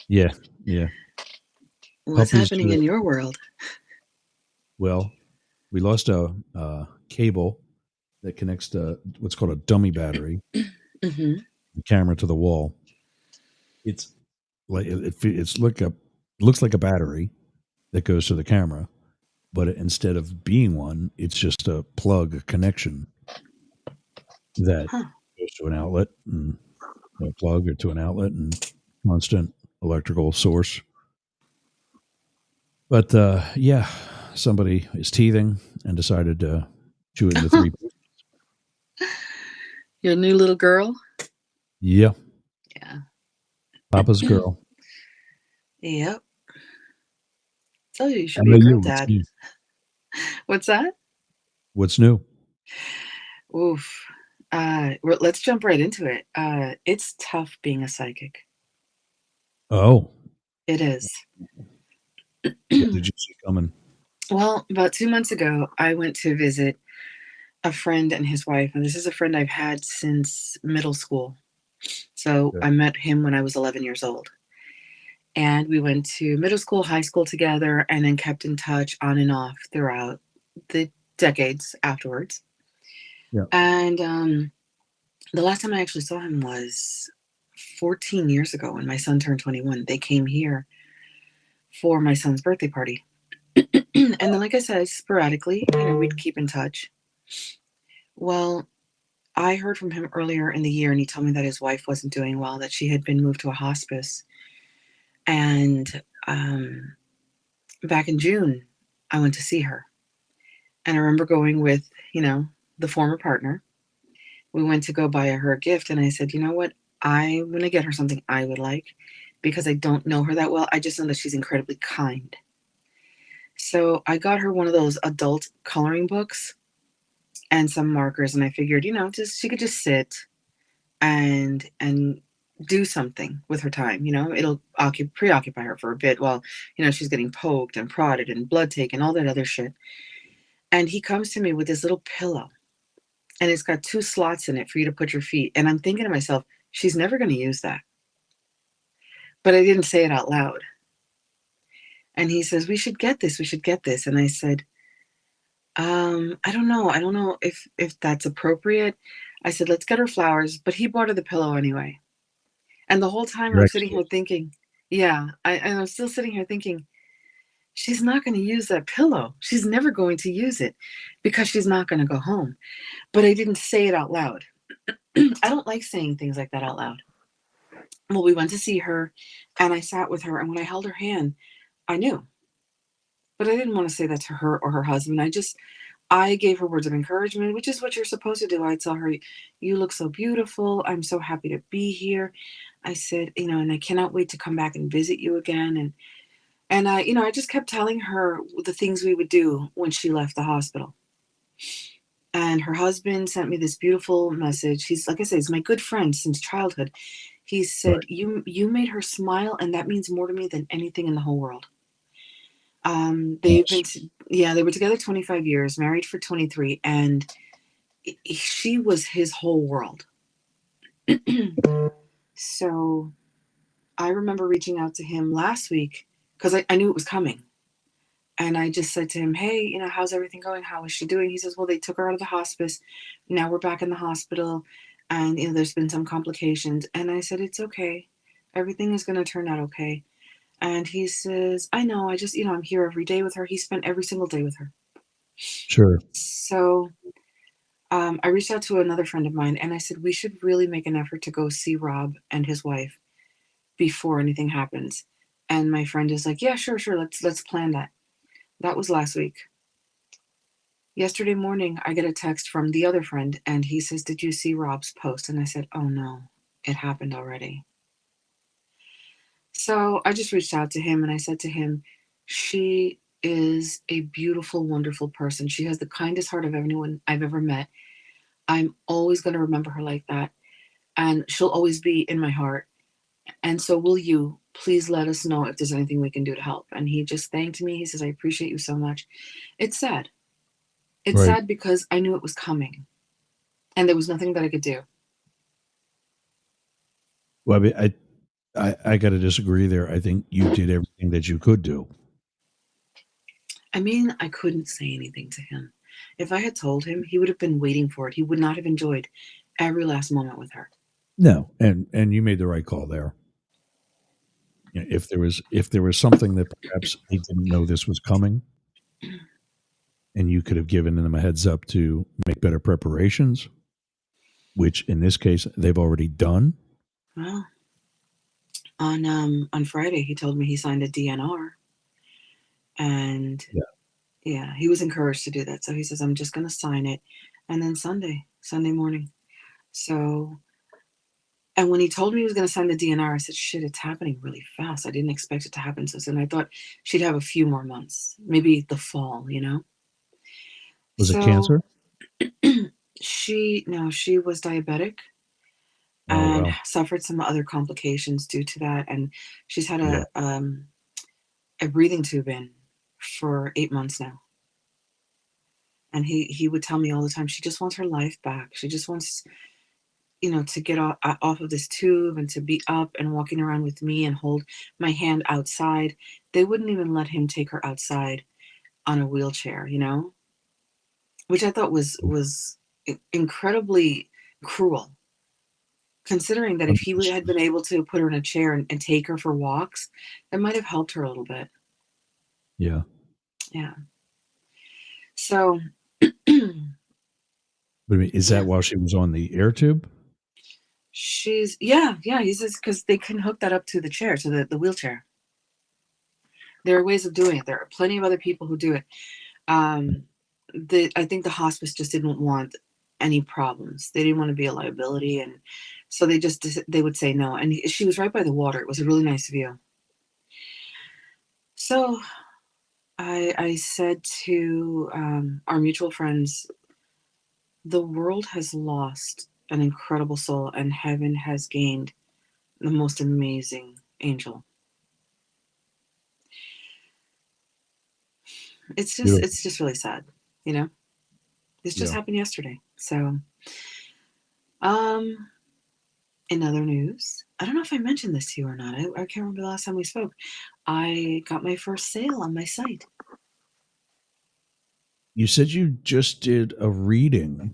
Yeah. What's happening in your world? Well, we lost a cable that connects to what's called a dummy battery. Mm-hmm. The camera to the wall. It's like looks like a battery that goes to the camera, but instead of being one, it's just a plug, a connection that goes to an outlet and a plug or to an outlet and constant electrical source. But yeah, somebody is teething and decided to chew it into 3 pieces. Your new little girl? Yeah. Papa's girl. Yep. Tell you should be a girl dad. What's that? What's new? Oof. Let's jump right into it. It's tough being a psychic. Oh. It is. What did you see coming? Well, about 2 months ago, I went to visit a friend and his wife. And this is a friend I've had since middle school. So I met him when I was 11 years old. And we went to middle school, high school together, and then kept in touch on and off throughout the decades afterwards. Yeah. And the last time I actually saw him was 14 years ago when my son turned 21. They came here for my son's birthday party. And then, like I said, sporadically, we'd keep in touch. Well, I heard from him earlier in the year, and he told me that his wife wasn't doing well, that she had been moved to a hospice. And back in June, I went to see her. And I remember going with, the former partner. We went to go buy her a gift, and I said, you know what? I'm going to get her something I would like because I don't know her that well. I just know that she's incredibly kind. So I got her one of those adult coloring books and some markers, and I figured, she could just sit and do something with her time. It'll preoccupy her for a bit while, she's getting poked and prodded and blood taken, all that other shit. And he comes to me with this little pillow, and it's got 2 slots in it for you to put your feet. And I'm thinking to myself, she's never going to use that. But I didn't say it out loud. And he says, we should get this. And I said, I don't know if that's appropriate. I said, let's get her flowers. But he bought her the pillow anyway. And the whole time I'm sitting here thinking, I'm still sitting here thinking, she's not going to use that pillow. She's never going to use it because she's not going to go home. But I didn't say it out loud. I don't like saying things like that out loud. Well, we went to see her, and I sat with her, and when I held her hand, I knew. But I didn't want to say that to her or her husband. I gave her words of encouragement, which is what you're supposed to do. I tell her, you look so beautiful. I'm so happy to be here. I said, and I cannot wait to come back and visit you again. And I just kept telling her the things we would do when she left the hospital. And her husband sent me this beautiful message. He's, like I said, he's my good friend since childhood. He said, right. You made her smile, and that means more to me than anything in the whole world. They were together 25 years, married for 23, and she was his whole world. So I remember reaching out to him last week because I knew it was coming. And I just said to him, hey, how's everything going? How is she doing? He says, well, they took her out of the hospice. Now we're back in the hospital. And, there's been some complications. And I said, it's okay. Everything is going to turn out okay. And he says, I know. I just, I'm here every day with her. He spent every single day with her. Sure. So I reached out to another friend of mine, and I said, we should really make an effort to go see Rob and his wife before anything happens. And my friend is like, yeah, sure. Let's plan that. That was last week. Yesterday morning, I get a text from the other friend, and he says, did you see Rob's post? And I said, oh no, it happened already. So I just reached out to him, and I said to him, she is a beautiful, wonderful person. She has the kindest heart of anyone I've ever met. I'm always going to remember her like that. And she'll always be in my heart. And so will you. Please let us know if there's anything we can do to help. And he just thanked me. He says, I appreciate you so much. It's sad. It's Right. sad because I knew it was coming. And there was nothing that I could do. Well, I mean, I got to disagree there. I think you did everything that you could do. I mean, I couldn't say anything to him. If I had told him, he would have been waiting for it. He would not have enjoyed every last moment with her. No, and you made the right call there. If there was something that perhaps he didn't know this was coming, and you could have given them a heads up to make better preparations, which in this case they've already done. Well, on Friday he told me he signed a DNR, and yeah, he was encouraged to do that. So he says, I'm just going to sign it, and then Sunday morning. So. And when he told me he was going to sign the DNR, I said, shit, it's happening really fast. I didn't expect it to happen so soon. I thought she'd have a few more months, maybe the fall, Was it cancer? She was diabetic and suffered some other complications due to that. And she's had a breathing tube in for 8 months now. And he would tell me all the time, she just wants her life back. She just wants to get off of this tube and to be up and walking around with me and hold my hand outside. They wouldn't even let him take her outside on a wheelchair, which I thought was incredibly cruel, considering that if he had been able to put her in a chair and take her for walks, that might have helped her a little bit. Yeah. Yeah. So. But I mean, is that while she was on the air tube? He says because they can hook that up to the chair, to the wheelchair. There are ways of doing it. There are plenty of other people who do it. I think the hospice just didn't want any problems. They didn't want to be a liability, and so they would say no. And she was right by the water. It was a really nice view. So I said to our mutual friends, the world has lost an incredible soul, and heaven has gained the most amazing angel. It's just really sad, you know. This just happened yesterday. So, in other news, I don't know if I mentioned this to you or not. I can't remember the last time we spoke. I got my first sale on my site. You said you just did a reading.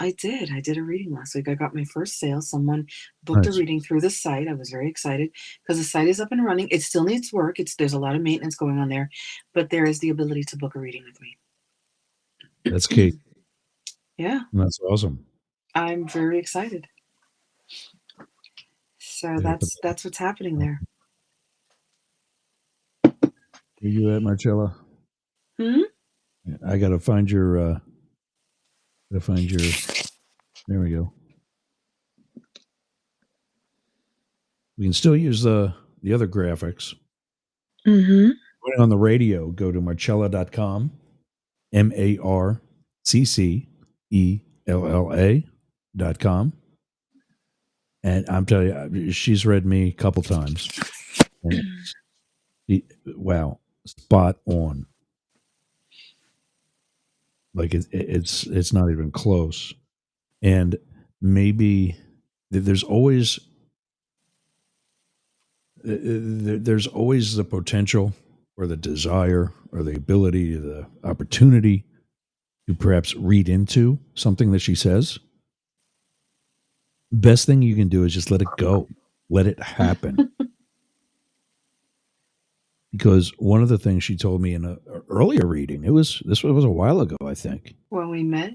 I did. I did a reading last week. I got my first sale. Someone booked a reading through the site. I was very excited because the site is up and running. It still needs work. There's a lot of maintenance going on there, but there is the ability to book a reading with me. That's key. Yeah. That's awesome. I'm very excited. So that's what's happening there. Where you at, Marcella? I gotta find your there we go. We can still use the other graphics. Going on the radio, go to marcella.com, MarcCella.com. And I'm telling you, she's read me a couple times. And wow, spot on. Like it's not even close. And maybe there's always the potential or the desire or the ability, the opportunity to perhaps read into something that she says. Best thing you can do is just let it go. Let it happen. Because one of the things she told me in an earlier reading, this was a while ago, I think. When we met?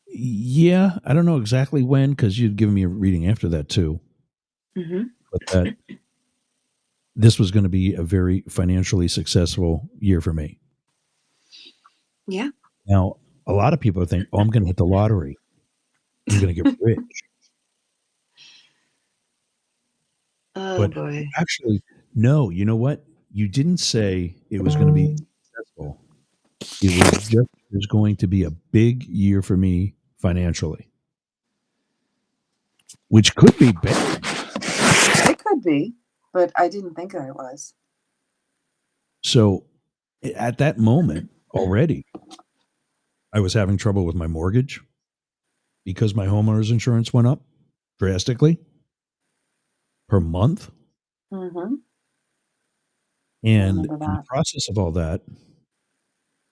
Yeah, I don't know exactly when, because you'd given me a reading after that too. But that this was going to be a very financially successful year for me. Yeah. Now, a lot of people think, I'm going to hit the lottery. I'm going to get rich. Oh, boy. Actually, no, you know what? You didn't say it was going to be successful. It was going to be a big year for me financially, which could be bad. It could be, but I didn't think that it was. So at that moment already, I was having trouble with my mortgage because my homeowner's insurance went up drastically per month. And in the process of all that,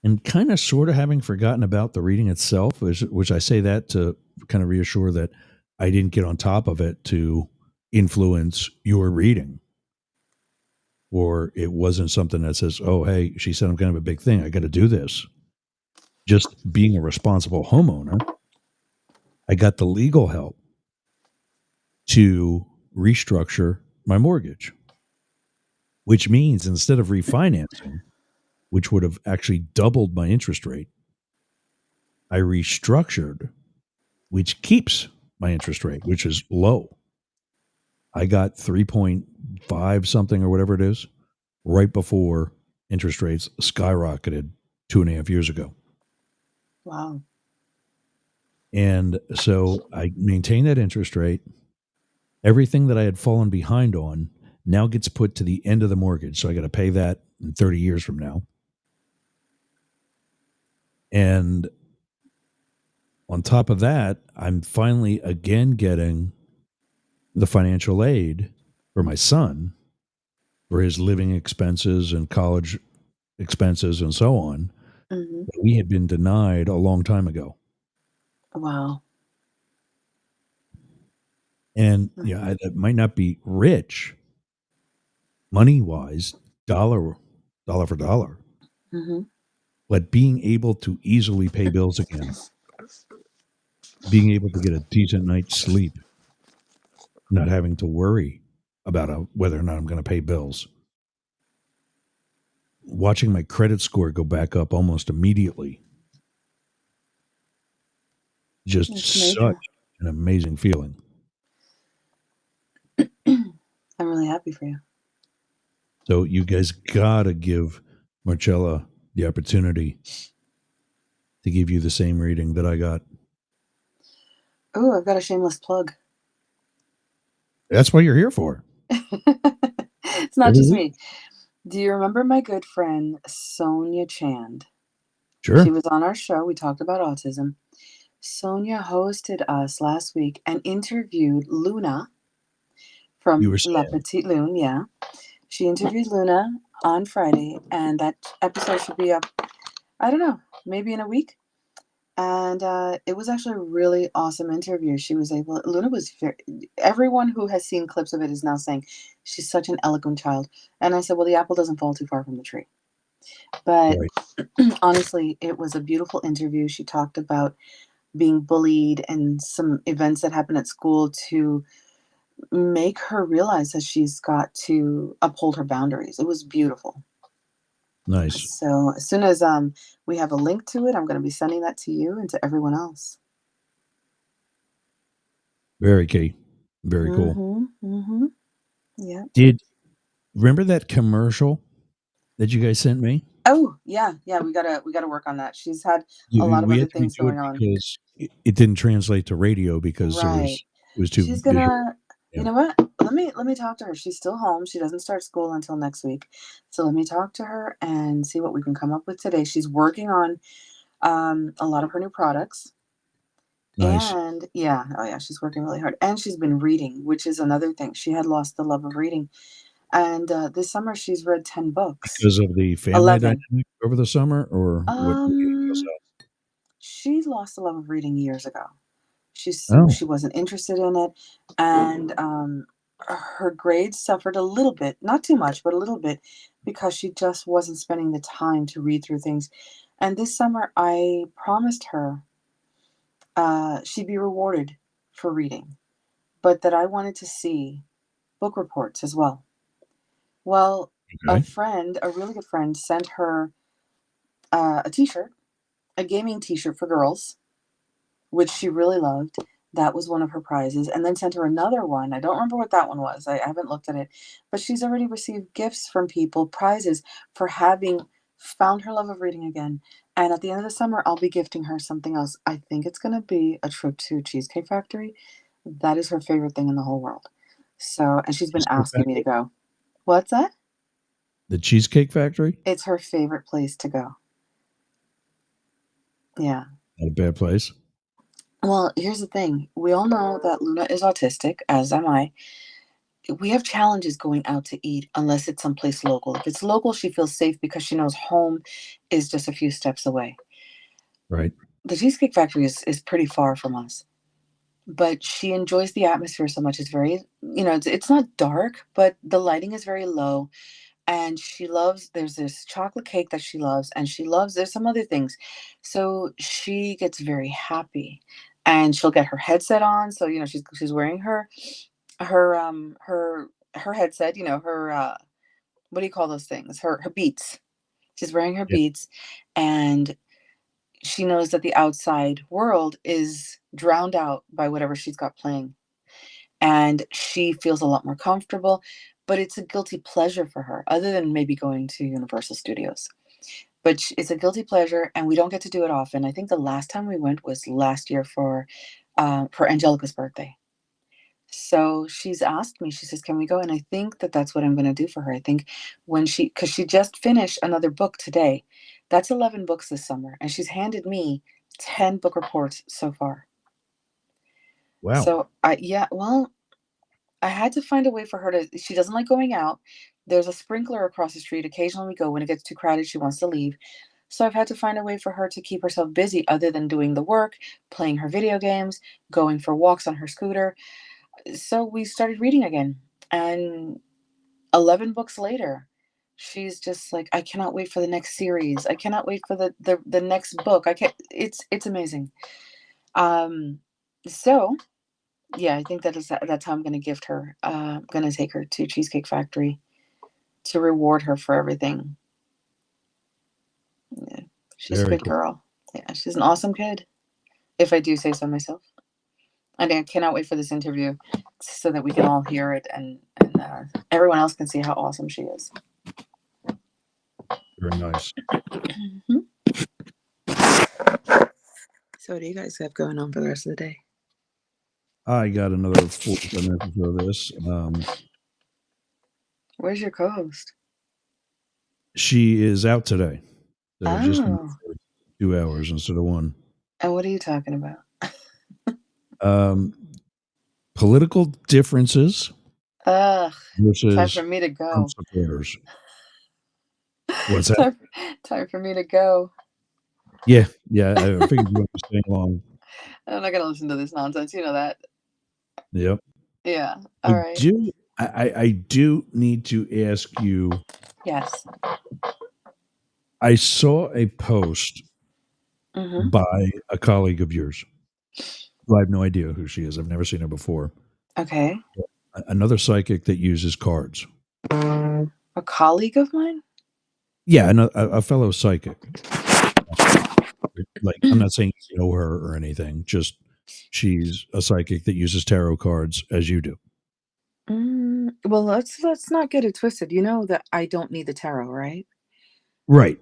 and kind of sort of having forgotten about the reading itself, which I say that to kind of reassure that I didn't get on top of it to influence your reading. Or it wasn't something that says, oh, hey, she said I'm kind of a big thing. I got to do this. Just being a responsible homeowner, I got the legal help to restructure my mortgage, which means instead of refinancing, which would have actually doubled my interest rate, I restructured, which keeps my interest rate, which is low. I got 3.5 something or whatever it is right before interest rates skyrocketed 2.5 years ago. Wow. And so I maintain that interest rate. Everything that I had fallen behind on now gets put to the end of the mortgage. So I got to pay that in 30 years from now. And on top of that, I'm finally again getting the financial aid for my son for his living expenses and college expenses and so on. That we had been denied a long time ago. Wow. And yeah, it might not be rich money wise, dollar for dollar, but being able to easily pay bills again, being able to get a decent night's sleep, not having to worry about whether or not I'm going to pay bills, watching my credit score go back up almost immediately. Just such an amazing feeling. I'm really happy for you. So you guys got to give Marcella the opportunity to give you the same reading that I got. Oh, I've got a shameless plug. That's what you're here for. It's not just me. Do you remember my good friend Sonia Chand? Sure. She was on our show. We talked about autism. Sonia hosted us last week and interviewed Luna from La Petite Lune. Yeah. She interviewed Luna on Friday, and that episode should be up, I don't know, maybe in a week. And it was actually a really awesome interview. Luna was everyone who has seen clips of it is now saying she's such an eloquent child. And I said, well, the apple doesn't fall too far from the tree. But honestly, it was a beautiful interview. She talked about being bullied and some events that happened at school to make her realize that she's got to uphold her boundaries. It was beautiful. Nice. So as soon as we have a link to it, I'm going to be sending that to you and to everyone else. Very key. Very cool. Mm-hmm. Yeah. Remember that commercial that you guys sent me? Oh yeah. We gotta work on that. She's had a lot of other things going on because it didn't translate to radio because it was too. She's gonna. You know what? Let me talk to her. She's still home. She doesn't start school until next week. So let me talk to her and see what we can come up with today. She's working on a lot of her new products. Nice. And she's working really hard. And she's been reading, which is another thing. She had lost the love of reading. And this summer she's read 10 books. Because of the family dynamic over the summer, or what? She lost the love of reading years ago. She wasn't interested in it, and her grades suffered a little bit, not too much, but a little bit, because she just wasn't spending the time to read through things. And this summer, I promised her she'd be rewarded for reading, but that I wanted to see book reports as well. Well, a really good friend, sent her a t-shirt, a gaming t-shirt for girls, which she really loved. That was one of her prizes. And then sent her another one. I don't remember what that one was. I haven't looked at it. But she's already received gifts from people, prizes for having found her love of reading again. And at the end of the summer, I'll be gifting her something else. I think it's going to be a trip to Cheesecake Factory. That is her favorite thing in the whole world. So, and she's been asking me to go. What's that? The Cheesecake Factory? It's her favorite place to go. Yeah. Not a bad place. Well, here's the thing. We all know that Luna is autistic, as am I. We have challenges going out to eat unless it's someplace local. If it's local, she feels safe because she knows home is just a few steps away. Right. The Cheesecake Factory is pretty far from us. But she enjoys the atmosphere so much. It's very, it's not dark, but the lighting is very low. And there's this chocolate cake that she loves, and there's some other things. So she gets very happy, and she'll get her headset on. So, she's wearing her headset, her, what do you call those things? Her Beats. She's wearing her Beats, and she knows that the outside world is drowned out by whatever she's got playing. And she feels a lot more comfortable. But it's a guilty pleasure for her, other than maybe going to Universal Studios. But it's a guilty pleasure, and we don't get to do it often. I think the last time we went was last year for Angelica's birthday. So she's asked me, she says, can we go? And I think that's what I'm going to do for her. I think because she just finished another book today. That's 11 books this summer. And she's handed me 10 book reports so far. Wow. So I had to find a way for her she doesn't like going out. There's a sprinkler across the street. Occasionally we go. When it gets too crowded, she wants to leave. So I've had to find a way for her to keep herself busy other than doing the work, playing her video games, going for walks on her scooter. So we started reading again. And 11 books later, she's just like, I cannot wait for the next series. I cannot wait for the next book. It's amazing. So yeah, I think that's how I'm going to gift her. I'm going to take her to Cheesecake Factory to reward her for everything. Yeah, she's a good girl. Yeah, she's an awesome kid, if I do say so myself. And I cannot wait for this interview so that we can all hear it and everyone else can see how awesome she is. Very nice. Mm-hmm. So what do you guys have going on for the rest of the day? I got another 45 minutes of this. Where's your co-host? She is out today. So just Oh. 2 hours instead of 1. And what are you talking about? Political differences Ugh. versus Time for me to go. Trump supporters. What's that? Time for me to go. Yeah. I figured you wouldn't be staying long. I'm not gonna listen to this nonsense. You know that. Yep. Yeah. All right. I do need to ask you. Yes. I saw a post Mm-hmm. by a colleague of yours. I have no idea who she is. I've never seen her before. Okay. Another psychic that uses cards. A colleague of mine? Yeah, a fellow psychic. Like, I'm not saying you know her or anything. Just she's a psychic that uses tarot cards as you do. Well, let's not get it twisted. You know that I don't need the tarot, right? Right.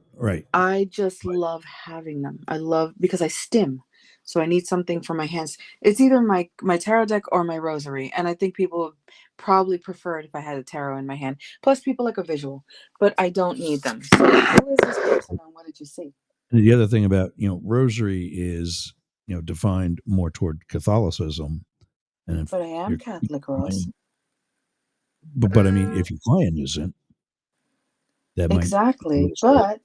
I just love having them. I love because I stim. So I need something for my hands. It's either my tarot deck or my rosary. And I think people would probably prefer it if I had a tarot in my hand. Plus people like a visual. But I don't need them. So who is this person and what did you see? And the other thing about, rosary is, defined more toward Catholicism. And But I am Catholic, Ross. But I mean, if your client isn't, that exactly. might But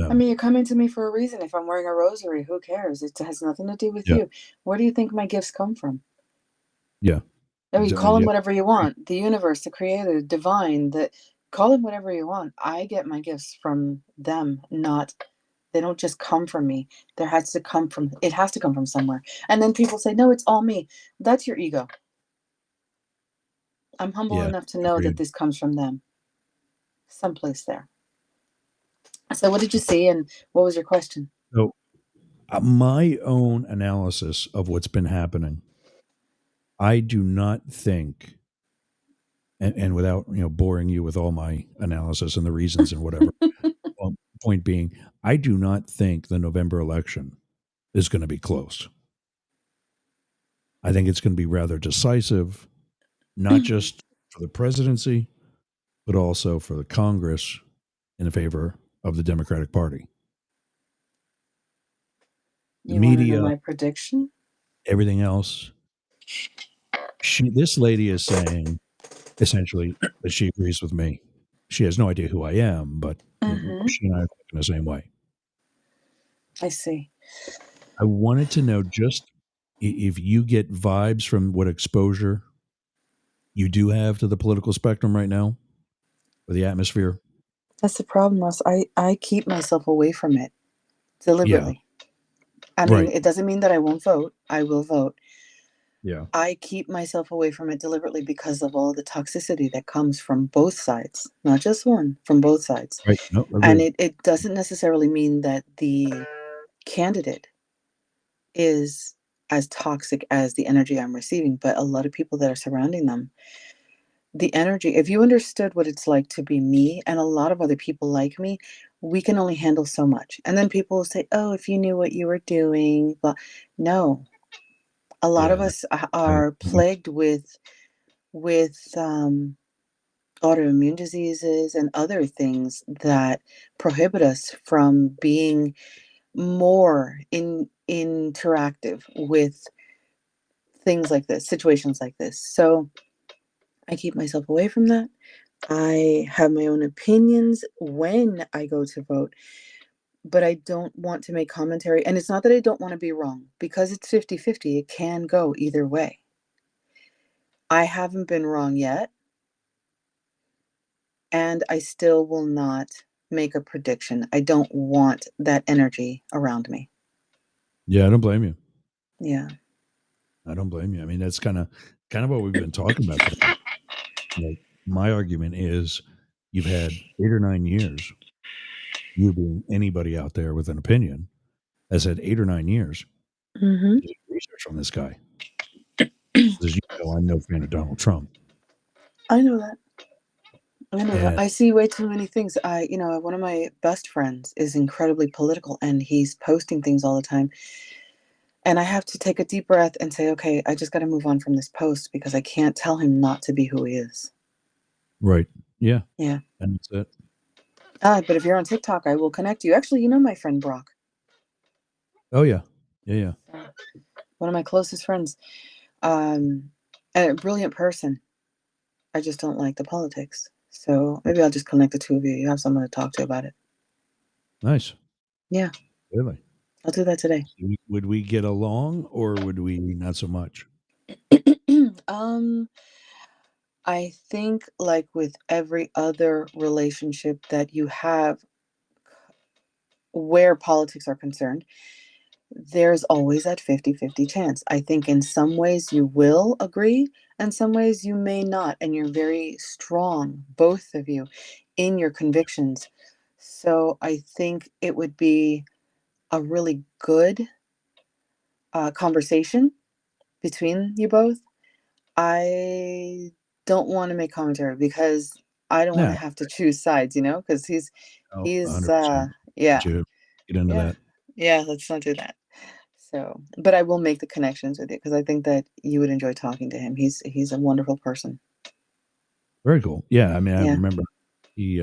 I mean, you're coming to me for a reason. If I'm wearing a rosary, who cares? It has nothing to do with you. Where do you think my gifts come from? Yeah. I mean, call them whatever you want. The universe, the creator, divine, call them whatever you want. I get my gifts from them, they don't just come from me. It has to come from somewhere. And then people say, no, it's all me. That's your ego. I'm humble enough to know that this comes from them. Someplace there. So what did you see and what was your question? So my own analysis of what's been happening, I do not think, and without boring you with all my analysis and the reasons and whatever, point being, I do not think the November election is going to be close. I think it's going to be rather decisive, not just for the presidency, but also for the Congress in favor of the Democratic Party. The media, my prediction, everything else. This lady is saying essentially that she agrees with me. She has no idea who I am, but she and I are thinking the same way. I see. I wanted to know just if you get vibes from what exposure you do have to the political spectrum right now, or the atmosphere. That's the problem, Ross. I keep myself away from it deliberately. Yeah. I mean, it doesn't mean that I won't vote. I will vote. Yeah. I keep myself away from it deliberately because of all the toxicity that comes from both sides, not just one, from both sides. Right. No, and it doesn't necessarily mean that the candidate is as toxic as the energy I'm receiving, but a lot of people that are surrounding them, the energy, if you understood what it's like to be me and a lot of other people like me, we can only handle so much. And then people will say, oh, if you knew what you were doing, but no. A lot of us are plagued with autoimmune diseases and other things that prohibit us from being more interactive with things like this, situations like this. So I keep myself away from that. I have my own opinions when I go to vote, but I don't want to make commentary. And it's not that I don't want to be wrong, because it's 50-50. It can go either way. I haven't been wrong yet. And I still will not make a prediction. I don't want that energy around me. Yeah, I don't blame you. Yeah. I don't blame you. I mean, that's kind of what we've been talking about today. My argument is you've had 8 or 9 years, you being anybody out there with an opinion, has had 8 or 9 years to do research on this guy. As you know, I'm no fan of Donald Trump. I know that. I see way too many things. One of my best friends is incredibly political and he's posting things all the time. And I have to take a deep breath and say, okay, I just got to move on from this post because I can't tell him not to be who he is. Right. Yeah. Yeah. And that's it. But if you're on TikTok, I will connect you. Actually, you know my friend Brock. Oh, yeah. Yeah. One of my closest friends. And a brilliant person. I just don't like the politics. So maybe I'll just connect the two of you. You have someone to talk to about it. Nice. Yeah. Really? I'll do that today. Would we get along or would we not so much? I think like with every other relationship that you have where politics are concerned, there's always that 50-50 chance. I think in some ways you will agree and some ways you may not. And you're very strong, both of you, in your convictions. So I think it would be a really good conversation between you both. I don't want to make commentary because I don't want to have to choose sides, because he's 100%. yeah. Get into that. Yeah, let's not do that. So, but I will make the connections with you because I think that you would enjoy talking to him. He's a wonderful person. Very cool. Yeah, I mean, I remember he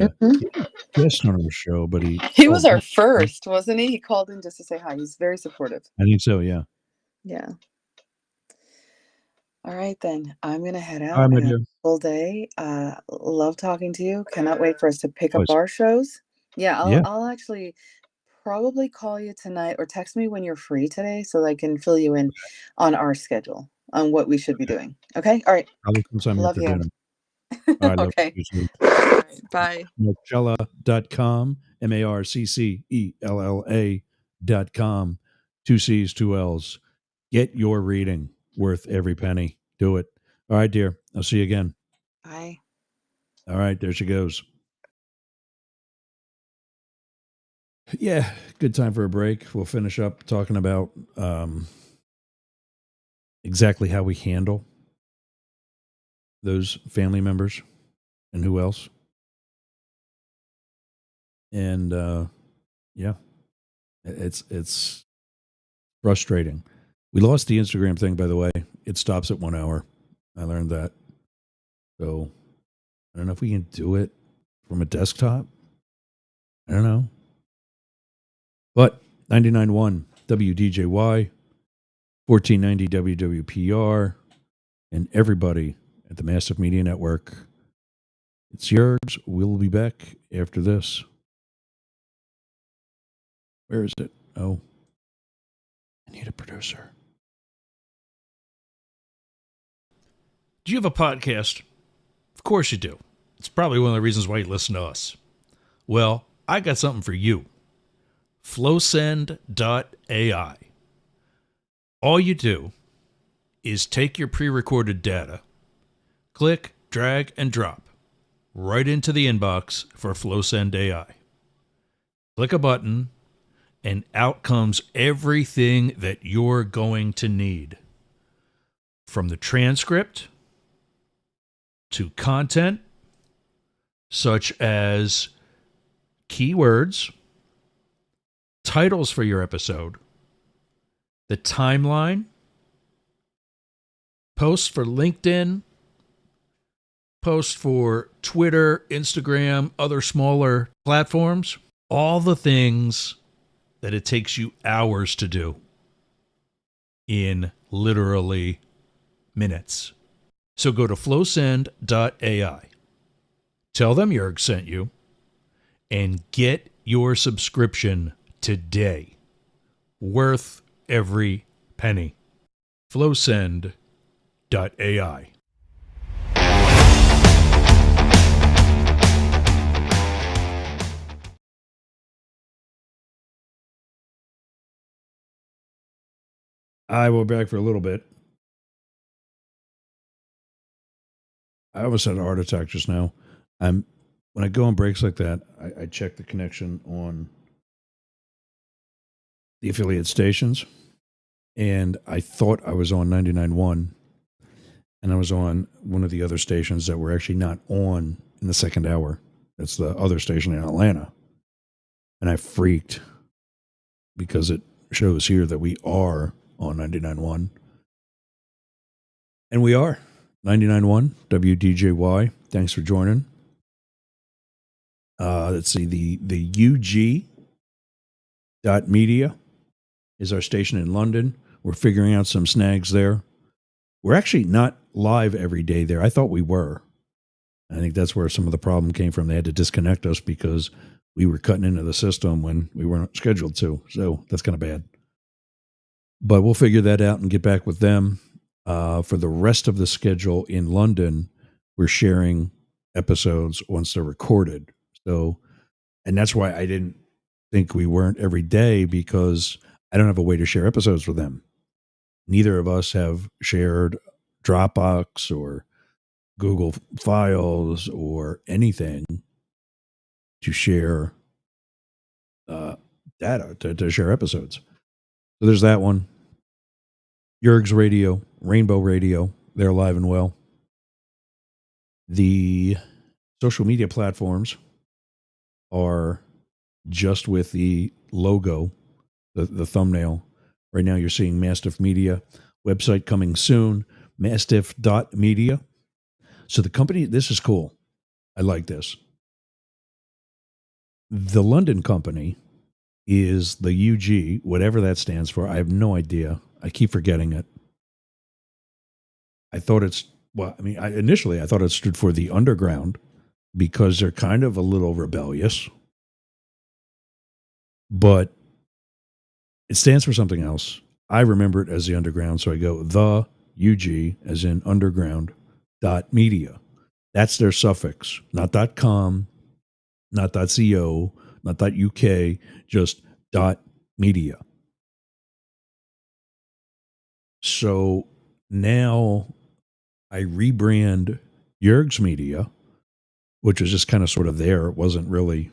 guest on our show, but he was our first, wasn't he? He called in just to say hi. He's very supportive. I think so. Yeah. Yeah. All right, then. I'm going to head out. All right, my dear. Full day. Love talking to you. Cannot wait for us to pick up our shows. Yeah, I'll actually probably call you tonight or text me when you're free today so I can fill you in on our schedule on what we should be doing. Okay? All right. Love you. All right, okay. All right, bye. Marccella.com, MarCella.com, 2 C's, 2 L's. Get your reading. Worth every penny. Do it. All right, dear. I'll see you again. Bye. All right, there she goes. Yeah, good time for a break. We'll finish up talking about exactly how we handle those family members and who else. And yeah, it's frustrating. We lost the Instagram thing, by the way. It stops at 1 hour. I learned that. So I don't know if we can do it from a desktop. I don't know. But 99.1 WDJY, 1490 WWPR, and everybody at the Massive Media Network. It's yours. We'll be back after this. Where is it? Oh, I need a producer. Do you have a podcast? Of course you do. It's probably one of the reasons why you listen to us. Well, I got something for you. Flowsend.ai. All you do is take your pre-recorded data, click, drag, and drop right into the inbox for Flowsend AI. Click a button, and out comes everything that you're going to need. From the transcript to content such as keywords, titles for your episode, the timeline, posts for LinkedIn, posts for Twitter, Instagram, other smaller platforms, all the things that it takes you hours to do in literally minutes. So go to flowsend.ai. Tell them Jurg sent you and get your subscription today. Worth every penny. Flowsend.ai. I will be back for a little bit. I almost had a heart attack just now. When I go on breaks like that, I check the connection on the affiliate stations, and I thought I was on 99.1, and I was on one of the other stations that were actually not on in the second hour. That's the other station in Atlanta. And I freaked because it shows here that we are on 99.1. And we are 99.1 WDJY. Thanks for joining. Let's see, the UG.media is our station in London. We're figuring out some snags there. We're actually not live every day there. I thought we were. I think that's where some of the problem came from. They had to disconnect us because we were cutting into the system when we weren't scheduled to. So that's kind of bad. But we'll figure that out and get back with them. For the rest of the schedule in London, we're sharing episodes once they're recorded. So, and that's why I didn't think we weren't every day, because I don't have a way to share episodes with them. Neither of us have shared Dropbox or Google Files or anything to share data, to share episodes. So there's that one. Yerg's Radio, Rainbow Radio, they're alive and well. The social media platforms are just with the logo, the thumbnail. Right now you're seeing Mastiff Media, website coming soon, mastiff.media. So the company, this is cool. I like this. The London company is the UG, whatever that stands for. I have no idea. I keep forgetting it. I thought initially I thought it stood for the Underground, because they're kind of a little rebellious. But it stands for something else. I remember it as the Underground, so I go the UG, as in underground, .media. That's their suffix, not .com, not .co, not .uk, just .media. So now I rebrand Yerg's Media, which was just kind of sort of there. It wasn't really,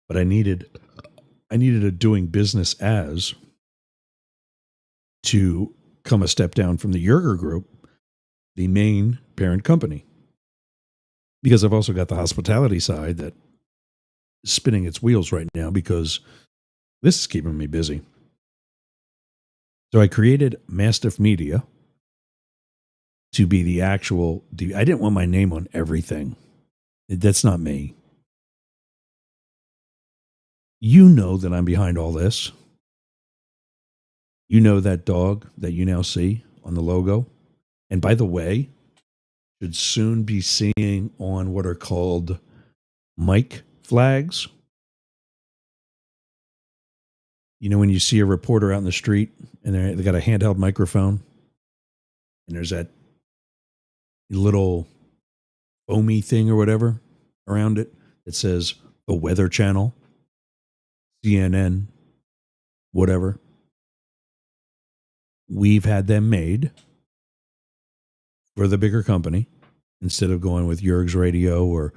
but I needed a doing business as to come a step down from the Yerger Group, the main parent company. Because I've also got the hospitality side that is spinning its wheels right now, because this is keeping me busy. So I created Mastiff Media to be the actual, I didn't want my name on everything. That's not me. You know that I'm behind all this. You know that dog that you now see on the logo. And by the way, should soon be seeing on what are called mic flags. You know, when you see a reporter out in the street and they got a handheld microphone and there's that little foamy thing or whatever around it that says the Weather Channel, CNN, whatever. We've had them made for the bigger company instead of going with Yerg's Radio or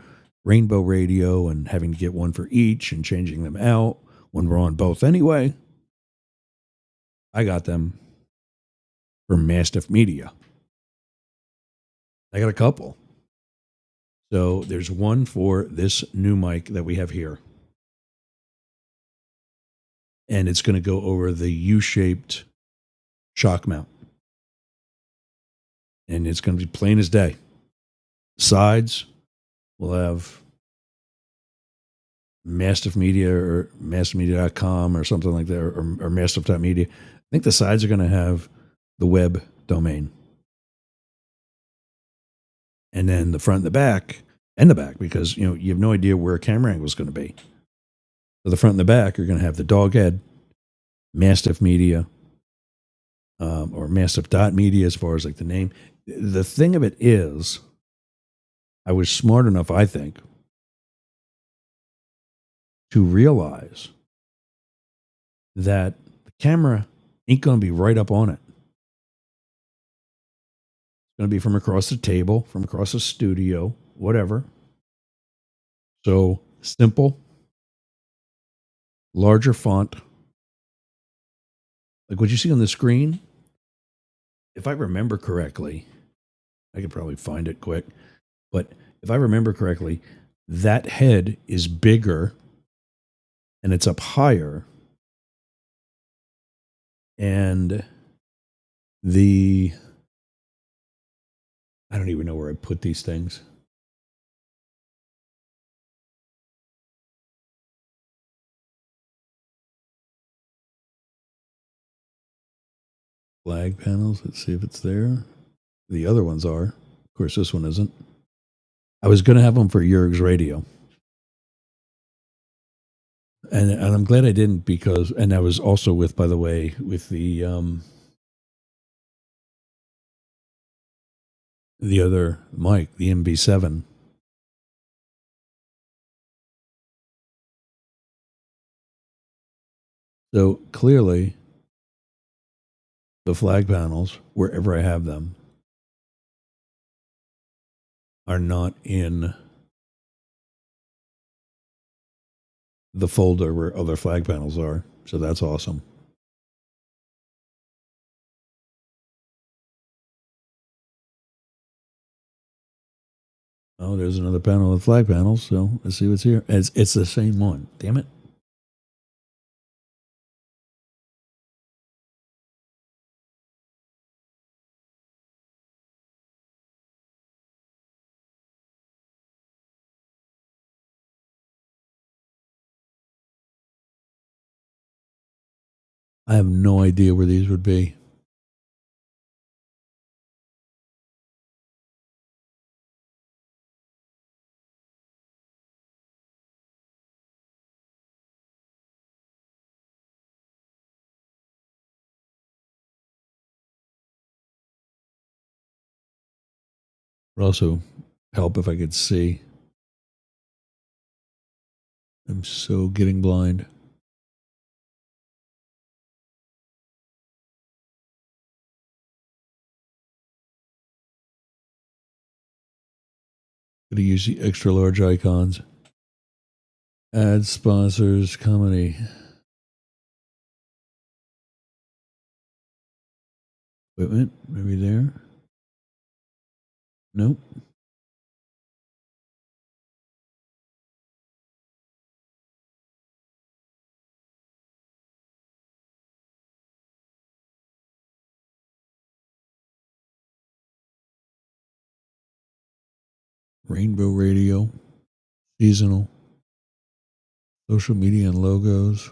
Rainbow Radio and having to get one for each and changing them out when we're on both anyway. I got them for Mastiff Media. I got a couple. So there's one for this new mic that we have here. And it's going to go over the U-shaped shock mount. And it's going to be plain as day. Sides will have Mastiff Media or mastiffmedia.com or something like that, or mastiff.media. I think the sides are going to have the web domain. And then the front and the back, because you have no idea where a camera angle is going to be. So the front and the back are going to have the dog head, Mastiff Media, or mastiff.media as far as like the name. The thing of it is, I was smart enough, I think, to realize that the camera ain't going to be right up on it. It's going to be from across the table, from across the studio, whatever. So simple, larger font. Like what you see on the screen, if I remember correctly, I could probably find it quick, but if I remember correctly, that head is bigger and it's up higher. And I don't even know where I put these things. Flag panels. Let's see if it's there. The other ones are. Of course, this one isn't. I was going to have them for Jurg's radio. And I'm glad I didn't because, and I was also with, by the way, with the other mic, the MB7. So clearly, the flag panels, wherever I have them, are not in the folder where other flag panels are. So that's awesome. Oh, there's another panel of flag panels. So let's see what's here. It's the same one. Damn it. I have no idea where these would be. Would also help if I could see. I'm so getting blind. Gotta use the extra large icons. Add sponsors, comedy. Equipment, maybe there. Nope. Rainbow Radio, seasonal, social media and logos.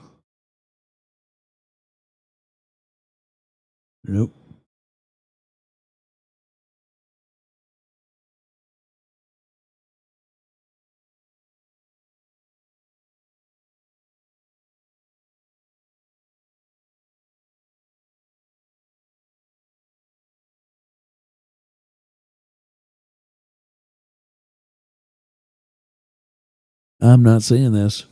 Nope. I'm not seeing this.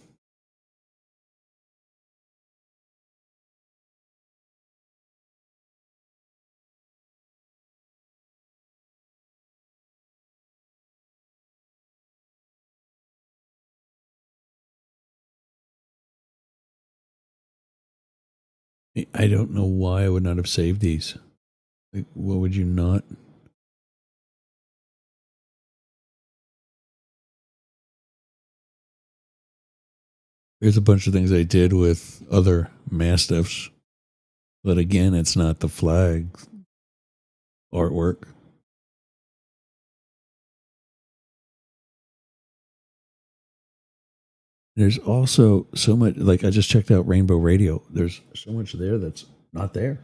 I don't know why I would not have saved these. Like, what would you not? There's a bunch of things I did with other Mastiffs. But again, it's not the flag artwork. There's also so much, like I just checked out Rainbow Radio. There's so much there that's not there.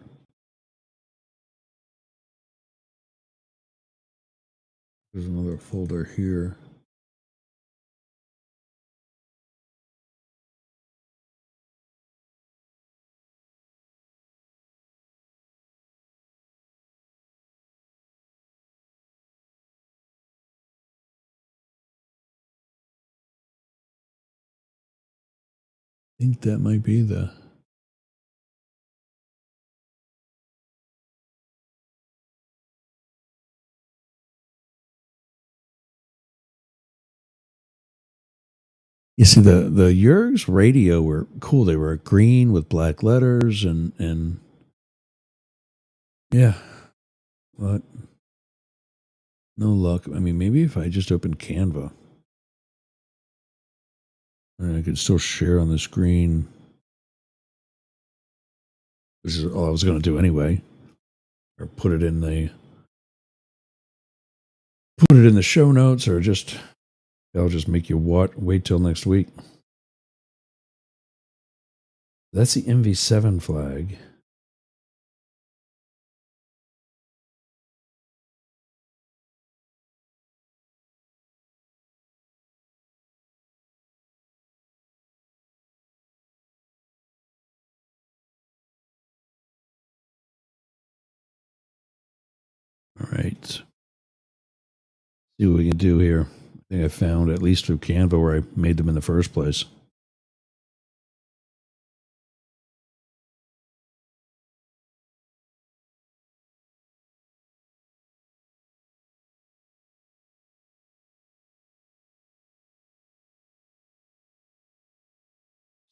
There's another folder here. I think that might be the... You see, the Jurg's radio were cool. They were green with black letters and yeah, but no luck. I mean, maybe if I just opened Canva, and I could still share on the screen, which is all I was going to do anyway. or put it in the show notes, or just I'll just make you wait till next week. That's the MV7 flag. All right. See what we can do here. I think I found, at least through Canva, where I made them in the first place.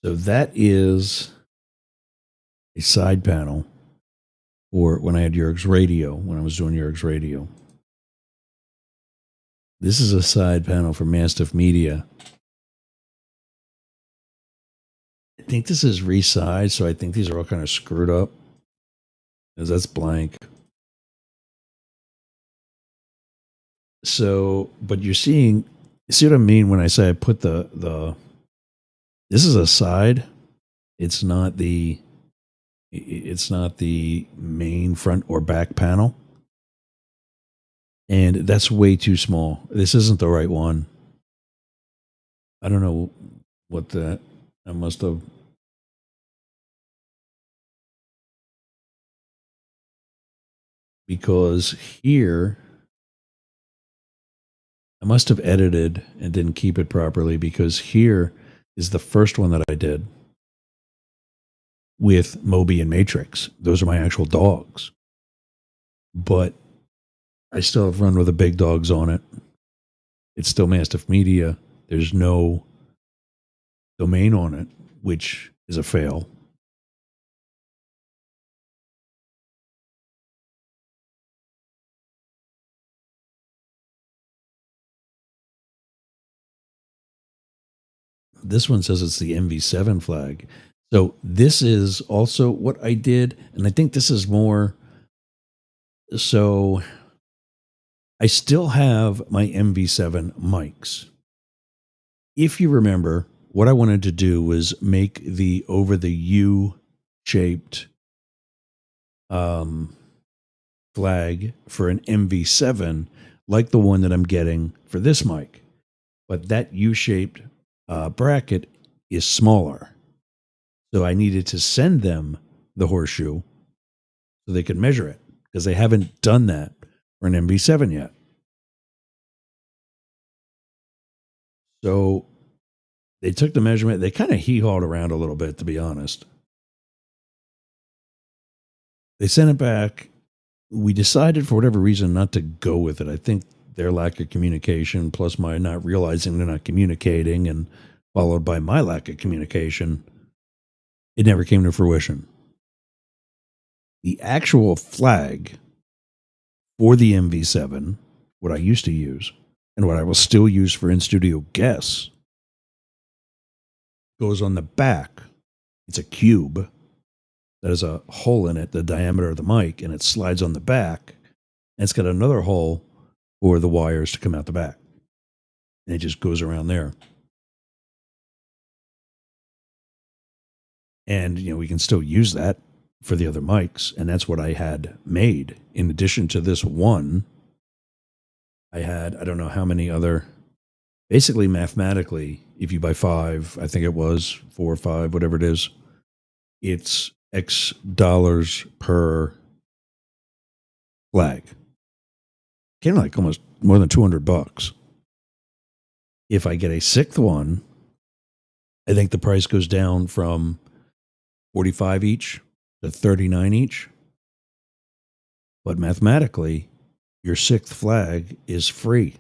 So that is a side panel for when I had Jurg's Radio, when I was doing Jurg's Radio. This is a side panel for Mastiff Media. I think this is resized, so I think these are all kind of screwed up, because that's blank. So, but you're seeing, see what I mean when I say I put the this is a side. It's not the main front or back panel. And that's way too small. This isn't the right one. I don't know what I must have. Because here, I must have edited and didn't keep it properly, because here is the first one that I did with Moby and Matrix. Those are my actual dogs. But I still have Run with the Big Dogs on it. It's still Mastiff Media. There's no domain on it, which is a fail. This one says it's the MV7 flag. So this is also what I did, and I think this is more. So I still have my MV7 mics. If you remember, what I wanted to do was make the over the U-shaped flag for an MV7 like the one that I'm getting for this mic. But that U-shaped bracket is smaller. So I needed to send them the horseshoe so they could measure it, because they haven't done that for an MV7 yet. So they took the measurement. They kind of hee-hawed around a little bit, to be honest. They sent it back. We decided, for whatever reason, not to go with it. I think their lack of communication, plus my not realizing they're not communicating, and followed by my lack of communication, it never came to fruition. The actual flag for the MV7, what I used to use, and what I will still use for in-studio guests, goes on the back. It's a cube that has a hole in it, the diameter of the mic, and it slides on the back, and it's got another hole for the wires to come out the back. And it just goes around there. And, we can still use that for the other mics, and that's what I had made. In addition to this one, I had, I don't know how many other, basically mathematically, if you buy 5, I think it was 4 or 5, whatever it is, it's X dollars per flag. Came like almost more than $200. If I get a 6th one, I think the price goes down from 45 each to 39 each. But mathematically, your 6th flag is free,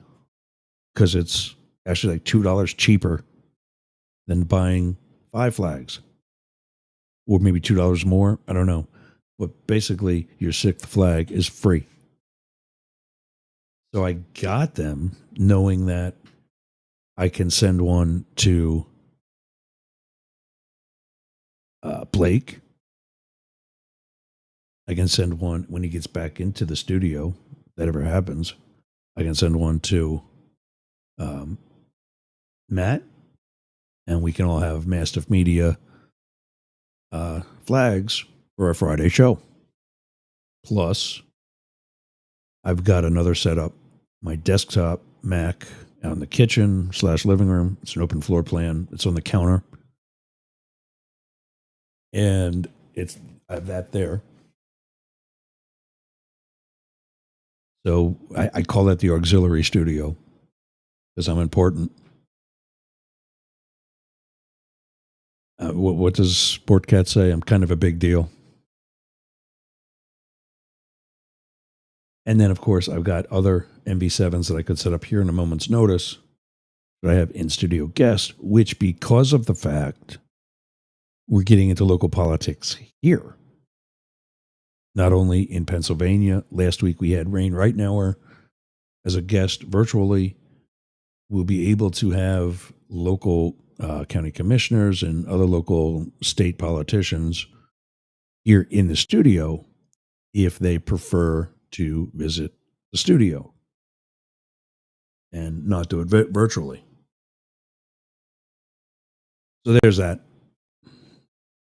because it's actually like $2 cheaper than buying 5 flags, or maybe $2 more. I don't know. But basically, your 6th flag is free. So I got them knowing that I can send one to Blake, I can send one when he gets back into the studio. If that ever happens, I can send one to Matt, and we can all have Mastiff Media flags for our Friday show. Plus, I've got another setup, my desktop Mac out in the kitchen / living room. It's an open floor plan. It's on the counter. And I have that there. So I call that the auxiliary studio because I'm important. What does Sportcat say? I'm kind of a big deal. And then, of course, I've got other MB7s that I could set up here in a moment's notice. But I have in-studio guests, which because of the fact we're getting into local politics here, not only in Pennsylvania. Last week we had Rain Reitnauer as a guest virtually. We'll be able to have local county commissioners and other local state politicians here in the studio if they prefer to visit the studio and not do it virtually. So there's that.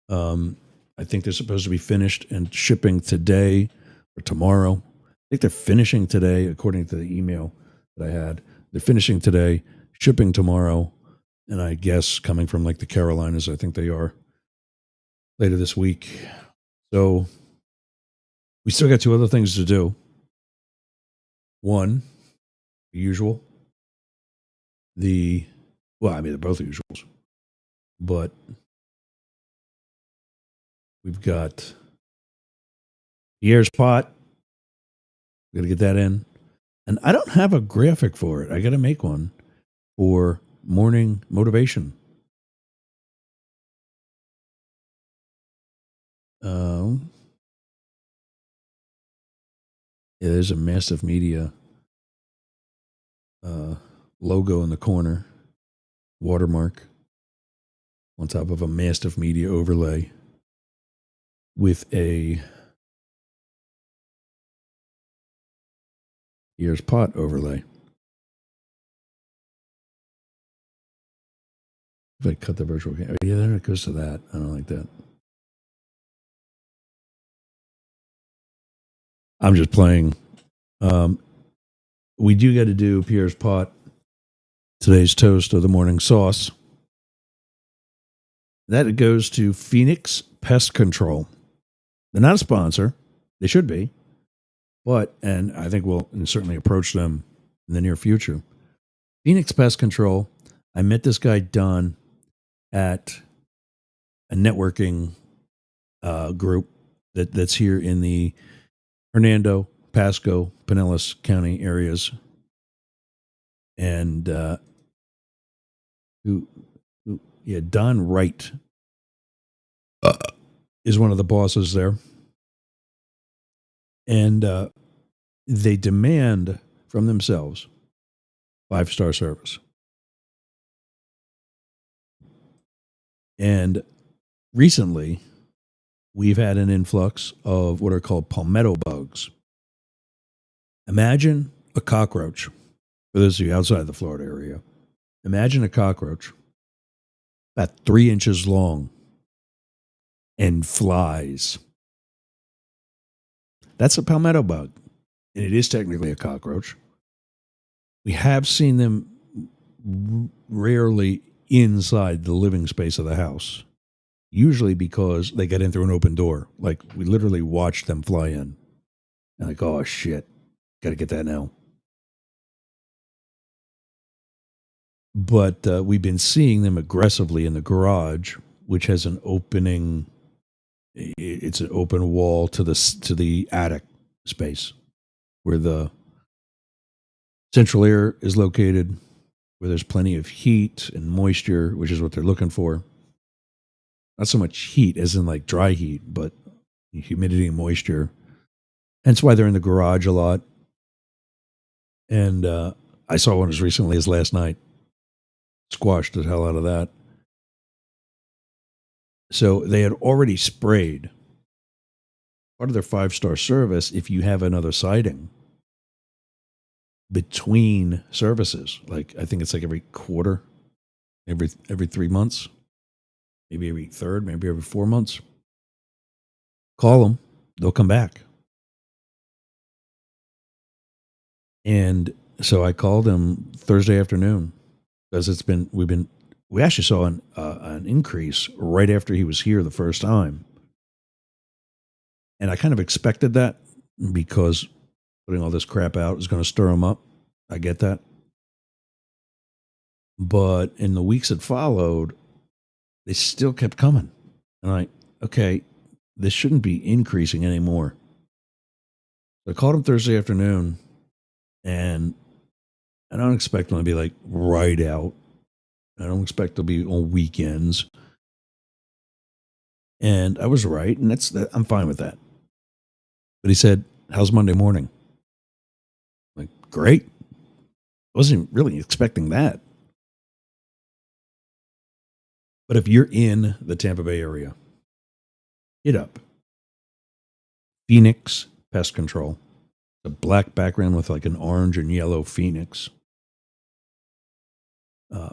I think they're supposed to be finished and shipping today or tomorrow. I think they're finishing today, according to the email that I had. They're finishing today, shipping tomorrow, and I guess coming from like the Carolinas, I think they are later this week. So we still got two other things to do. One, the usual. They're both usuals, but we've got Pierre's pot. We got to get that in. And I don't have a graphic for it. I got to make one for morning motivation. There's a Mastiff Media logo in the corner, watermark on top of a Mastiff Media overlay with a Pierre's pot overlay. If I cut the virtual camera, yeah, there it goes to that. I don't like that. I'm just playing. We do got to do Pierre's pot, today's toast of the morning sauce. That goes to Phoenix Pest Control. They're not a sponsor. They should be. And I think we'll certainly approach them in the near future. Phoenix Pest Control. I met this guy, Don, at a networking group that's here in the Hernando, Pasco, Pinellas County areas. And Don Wright is one of the bosses there. And they demand from themselves 5-star service. And recently, we've had an influx of what are called palmetto bugs. Imagine a cockroach. For those of you outside the Florida area, imagine a cockroach about 3 inches long and flies. That's a palmetto bug, and it is technically a cockroach. We have seen them rarely inside the living space of the house, usually because they get in through an open door. Like, we literally watched them fly in. And like, oh, shit, got to get that now. But we've been seeing them aggressively in the garage, which has an opening. It's an open wall to the attic space where the central air is located, where there's plenty of heat and moisture, which is what they're looking for. Not so much heat as in like dry heat, but humidity and moisture. Hence why they're in the garage a lot. And I saw one as recently as last night. Squashed the hell out of that. So they had already sprayed part of their 5-star service if you have another sighting between services. Like, I think it's like every quarter, every 3 months, maybe every third, maybe every 4 months. Call them, they'll come back. And so I called him Thursday afternoon because we actually saw an increase right after he was here the first time. And I kind of expected that because putting all this crap out is going to stir him up. I get that. But in the weeks that followed, they still kept coming. And okay, this shouldn't be increasing anymore. So I called him Thursday afternoon, and I don't expect them to be like right out. I don't expect to be on weekends. And I was right, and I'm fine with that. But he said, "How's Monday morning?" I'm like, great. I wasn't really expecting that. But if you're in the Tampa Bay area, hit up Phoenix Pest Control. A black background with like an orange and yellow phoenix.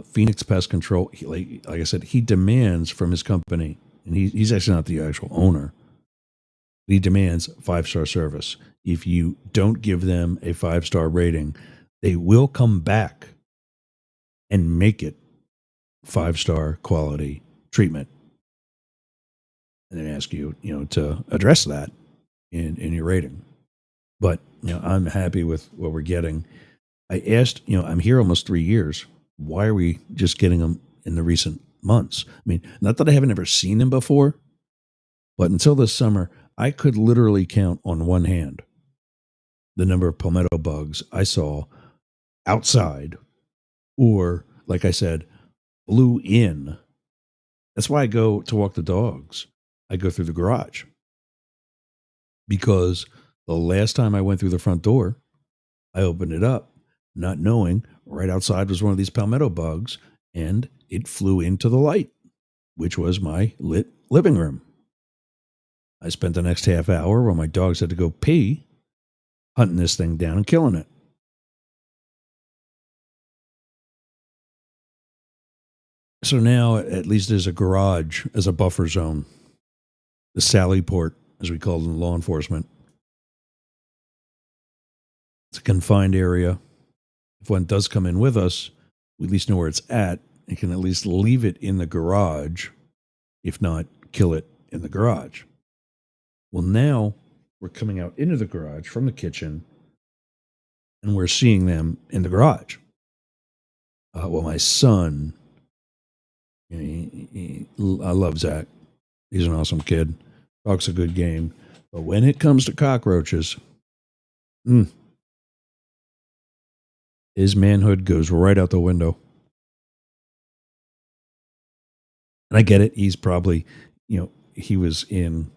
Phoenix Pest Control, like I said, he demands from his company, and he's actually not the actual owner. He demands 5-star service. If you don't give them a 5-star rating, they will come back and make it 5-star quality treatment. And then ask you, to address that in your rating. But, I'm happy with what we're getting. I asked, I'm here almost 3 years. Why are we just getting them in the recent months? I mean, not that I haven't ever seen them before, but until this summer, I could literally count on one hand the number of palmetto bugs I saw outside or, like I said, flew in. That's why I go to walk the dogs. I go through the garage. Because the last time I went through the front door, I opened it up, not knowing right outside was one of these palmetto bugs, and it flew into the light, which was my lit living room. I spent the next half hour while my dogs had to go pee, hunting this thing down and killing it. So now at least there's a garage as a buffer zone. The Sally Port, as we call it in law enforcement. It's a confined area. If one does come in with us, we at least know where it's at and can at least leave it in the garage, if not kill it in the garage. Well, now we're coming out into the garage from the kitchen, and we're seeing them in the garage. Well, my son, I love Zach. He's an awesome kid. Talks a good game. But when it comes to cockroaches, his manhood goes right out the window. And I get it. He's probably, he was in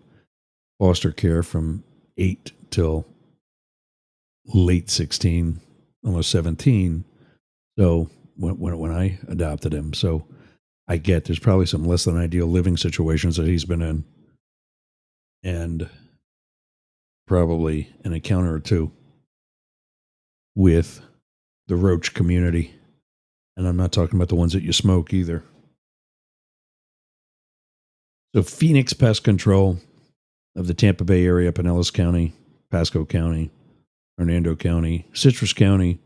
foster care from 8 till late 16, almost 17. So when I adopted him, so I get there's probably some less than ideal living situations that he's been in, and probably an encounter or two with the roach community. And I'm not talking about the ones that you smoke either. So Phoenix Pest Control of the Tampa Bay area, Pinellas County, Pasco County, Hernando County, Citrus County,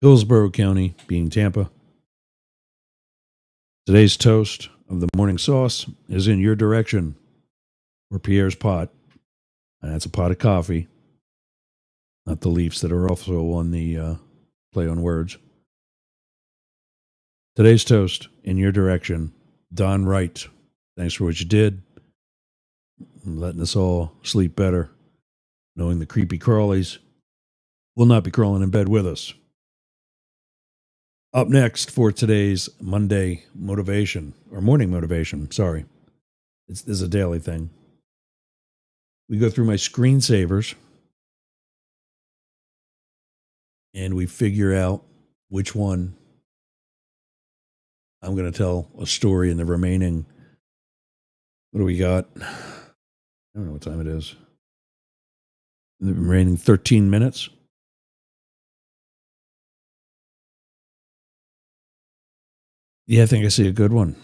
Hillsborough County, being Tampa. Today's toast of the morning sauce is in your direction, or Pierre's pot. And that's a pot of coffee, not the Leafs that are also on the play on words. Today's toast in your direction, Don Wright. Thanks for what you did. And letting us all sleep better, knowing the creepy crawlies will not be crawling in bed with us. Up next for today's Monday motivation, or morning motivation, sorry. This is a daily thing. We go through my screensavers and we figure out which one I'm going to tell a story in the remaining. What do we got? I don't know what time it is. The remaining 13 minutes. Yeah, I think I see a good one.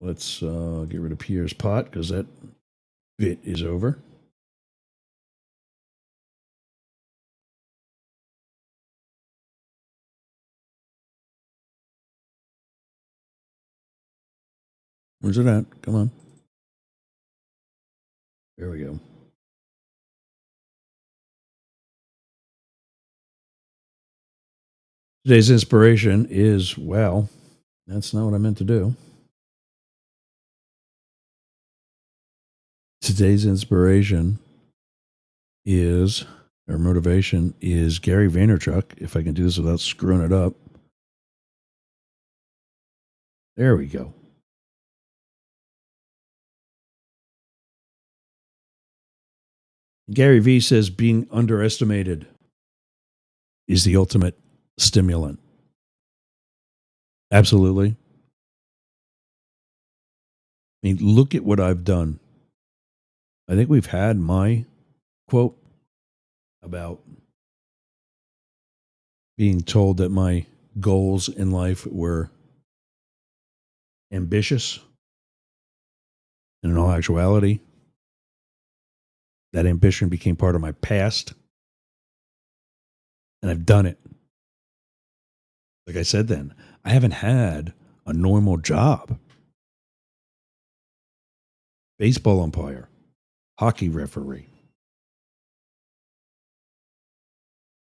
Let's get rid of Pierre's pot because that bit is over. Where's it at? Come on. There we go. Today's inspiration is, well, that's not what I meant to do. Today's inspiration is, or motivation is Gary Vaynerchuk, if I can do this without screwing it up. There we go. Gary V says being underestimated is the ultimate stimulant. Absolutely. I mean, look at what I've done. I think we've had my quote about being told that my goals in life were ambitious. And in all actuality, that ambition became part of my past. And I've done it. Like I said then, I haven't had a normal job. Baseball umpire, hockey referee,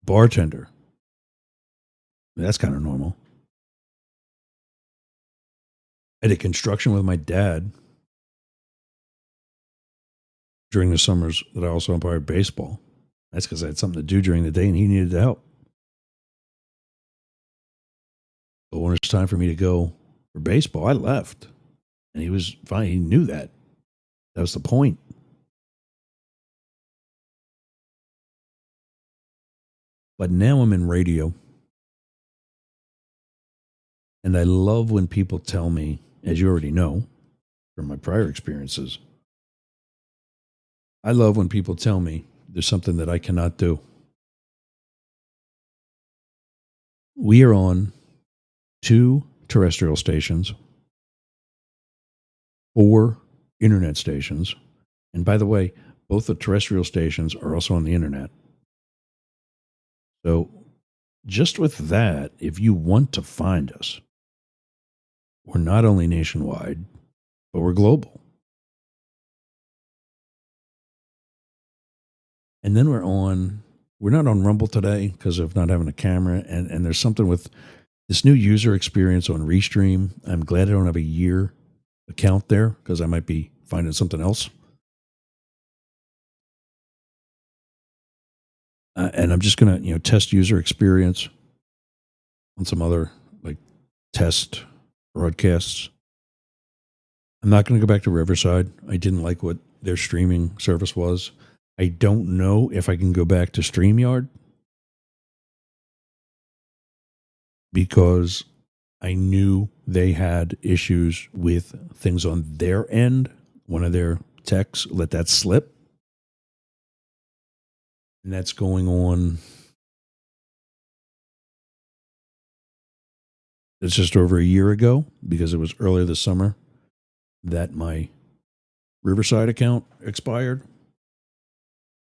bartender. That's kind of normal. I did construction with my dad during the summers that I also umpired baseball. That's because I had something to do during the day and he needed the help. But when it was time for me to go for baseball, I left. And he was fine. He knew that. That was the point. But now I'm in radio. And I love when people tell me, as you already know from my prior experiences, I love when people tell me there's something that I cannot do. We are on 2 terrestrial stations, 4 internet stations. And by the way, both the terrestrial stations are also on the internet. So just with that, if you want to find us, we're not only nationwide, but we're global. And then we're not on Rumble today because of not having a camera. And there's something with this new user experience on Restream. I'm glad I don't have a year account there because I might be finding something else. And I'm just going to, test user experience on some other like test broadcasts. I'm not going to go back to Riverside. I didn't like what their streaming service was. I don't know if I can go back to StreamYard because I knew they had issues with things on their end. One of their techs let that slip. And that's going on. It's just over a year ago because it was earlier this summer that my Riverside account expired.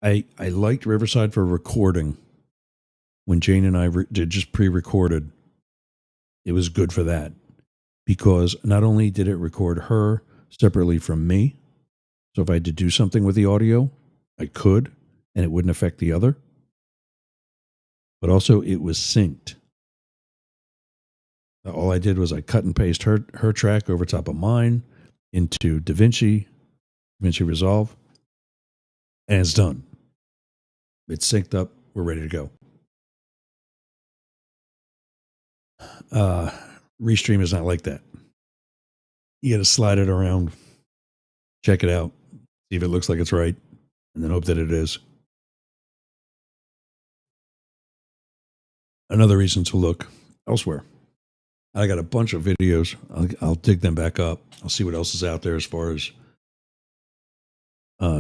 I liked Riverside for recording. When Jane and I did just pre-recorded, it was good for that because not only did it record her separately from me, so if I had to do something with the audio, I could, and it wouldn't affect the other, but also it was synced. All I did was I cut and paste her track over top of mine into DaVinci Resolve, and it's done. It's synced up. We're ready to go. Restream is not like that. You got to slide it around, check it out, see if it looks like it's right, and then hope that it is. Another reason to look elsewhere. I got a bunch of videos. I'll dig them back up. I'll see what else is out there as far as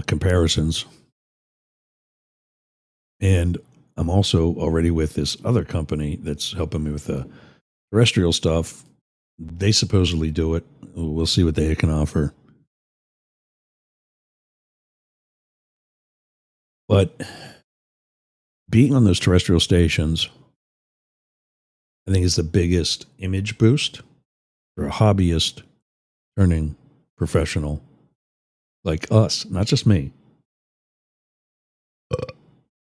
comparisons. And I'm also already with this other company that's helping me with the terrestrial stuff. They supposedly do it. We'll see what they can offer. But being on those terrestrial stations, I think, is the biggest image boost for a hobbyist turning professional like us, not just me,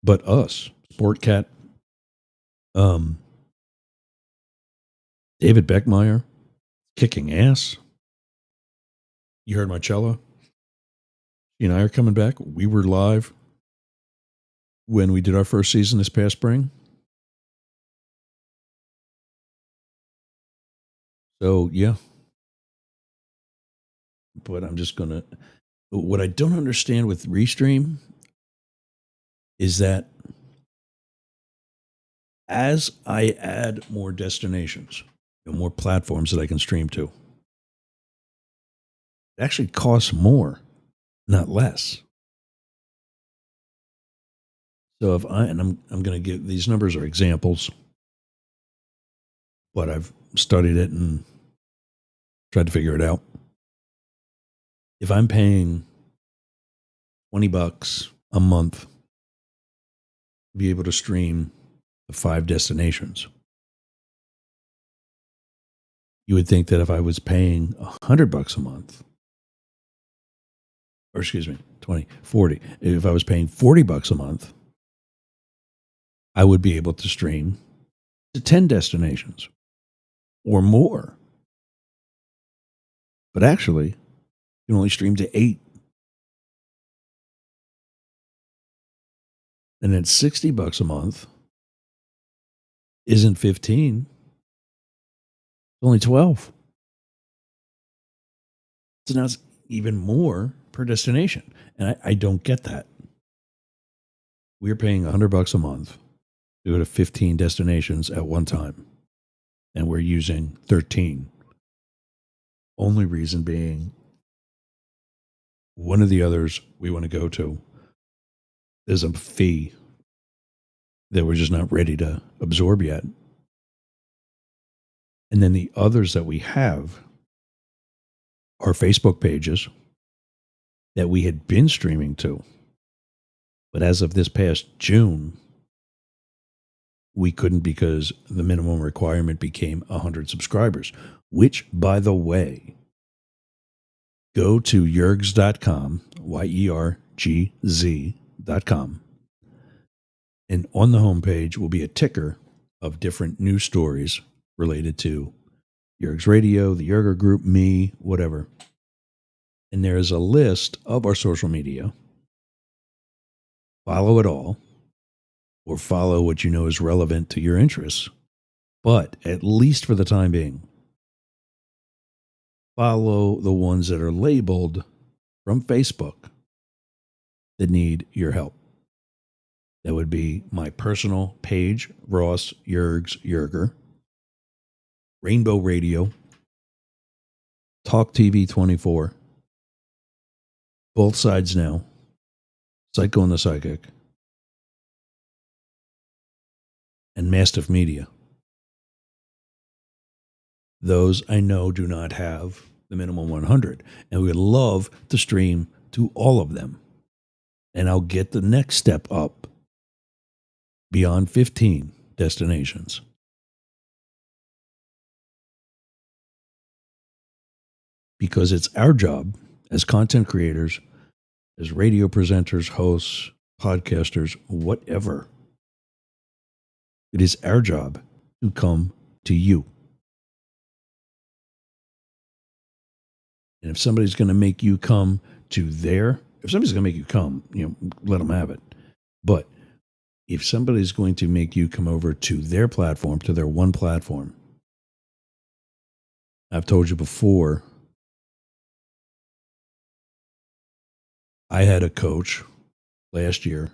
but us. Sportcat, David Beckmeyer, kicking ass. You heard Marcella. She and I are coming back. We were live when we did our first season this past spring. So, yeah. But I'm just going to... What I don't understand with Restream is that as I add more destinations, more platforms that I can stream to, it actually costs more, not less. So if I'm going to give, these numbers are examples, but I've studied it and tried to figure it out. If I'm paying $20 a month to be able to stream the 5 destinations, you would think that if I was paying $100 a month, or excuse me, 40, if I was paying $40 a month, I would be able to stream to 10 destinations or more. But actually, you can only stream to 8. And then $60 a month isn't 15. It's only 12. So now it's even more per destination. And I don't get that. We're paying $100 a month to go to 15 destinations at one time. And we're using 13. Only reason being, one of the others we want to go to, there's a fee that we're just not ready to absorb yet. And then the others that we have are Facebook pages that we had been streaming to. But as of this past June, we couldn't because the minimum requirement became 100 subscribers, which, by the way, go to yergz.com, YERGZ.com, and on the homepage will be a ticker of different news stories related to Yergz Radio, the Yerger Group, me, whatever. And there is a list of our social media. Follow it all, or follow what you know is relevant to your interests. But at least for the time being, follow the ones that are labeled from Facebook that need your help. That would be my personal page, Ross Yergz Yerger, Rainbow Radio, Talk TV 24, Both Sides Now, Psycho and the Psychic, and Mastiff Media. Those I know do not have the minimum 100, and we would love to stream to all of them. And I'll get the next step up beyond 15 destinations. Because it's our job as content creators, as radio presenters, hosts, podcasters, whatever. It is our job to come to you. And if somebody's going to make you come to if somebody's going to make you come, let them have it. But if somebody's going to make you come over to their platform, to their one platform, I've told you before, I had a coach last year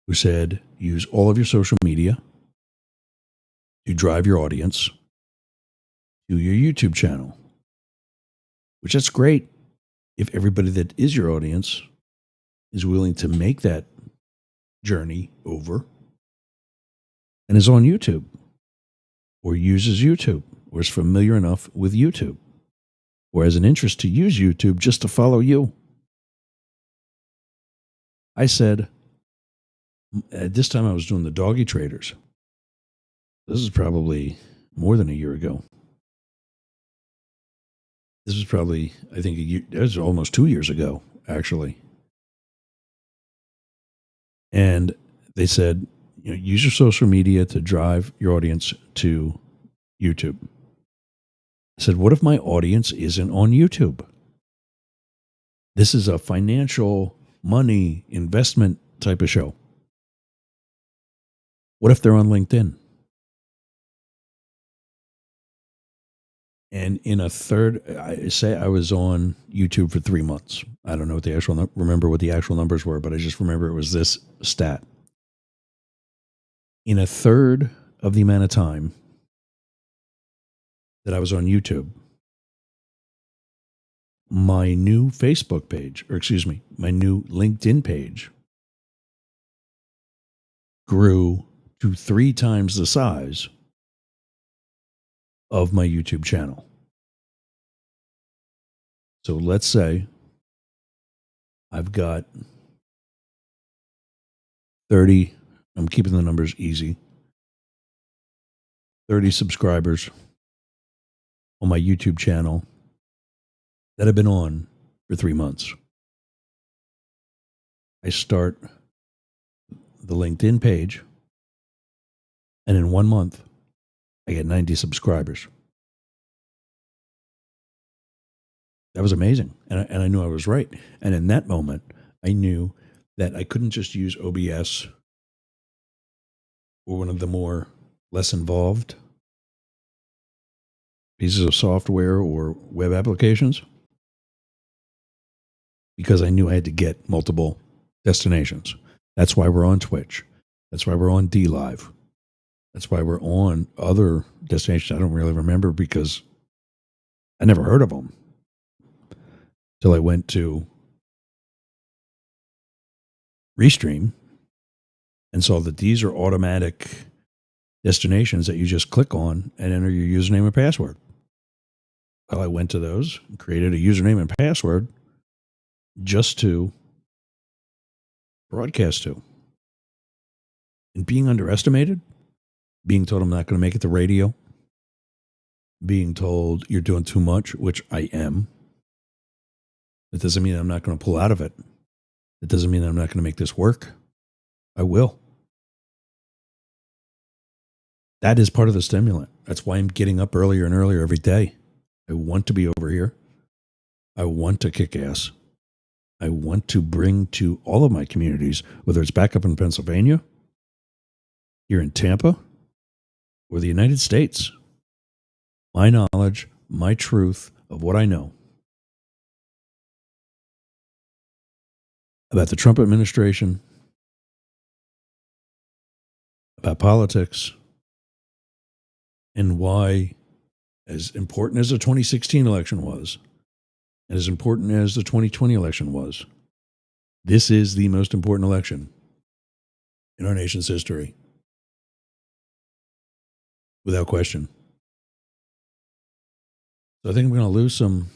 who said, use all of your social media to drive your audience to your YouTube channel, which that's great if everybody that is your audience is willing to make that journey over and is on YouTube or uses YouTube or is familiar enough with YouTube or has an interest to use YouTube just to follow you. I said, at this time I was doing the Doggy Traders. This is probably more than a year ago. This was probably, I think, it was almost 2 years ago, actually. And they said, use your social media to drive your audience to YouTube. I said, what if my audience isn't on YouTube? This is a financial money investment type of show. What if they're on LinkedIn? And in a third, I say I was on YouTube for 3 months. I don't know what the actual remember what the actual numbers were, but I just remember it was this stat. In a third of the amount of time that I was on YouTube, my new Facebook page, my new LinkedIn page grew to 3 times the size of my YouTube channel. So let's say I've got 30, I'm keeping the numbers easy, 30 subscribers on my YouTube channel that have been on for 3 months. I start the LinkedIn page, and in 1 month, I get 90 subscribers. That was amazing. And I knew I was right. And in that moment, I knew that I couldn't just use OBS or one of the more less involved pieces of software or web applications, because I knew I had to get multiple destinations. That's why we're on Twitch. That's why we're on DLive. That's why we're on other destinations I don't really remember because I never heard of them till I went to Restream and saw that these are automatic destinations that you just click on and enter your username and password. Well, I went to those and created a username and password just to broadcast to. And being underestimated, being told I'm not going to make it to radio, being told you're doing too much, which I am. It doesn't mean I'm not going to pull out of it. It doesn't mean I'm not going to make this work. I will. That is part of the stimulant. That's why I'm getting up earlier and earlier every day. I want to be over here. I want to kick ass. I want to bring to all of my communities, whether it's back up in Pennsylvania, here in Tampa, or the United States, my knowledge, my truth of what I know about the Trump administration, about politics, and why, as important as the 2016 election was, and as important as the 2020 election was, this is the most important election in our nation's history. Without question. So I think I'm going to lose some.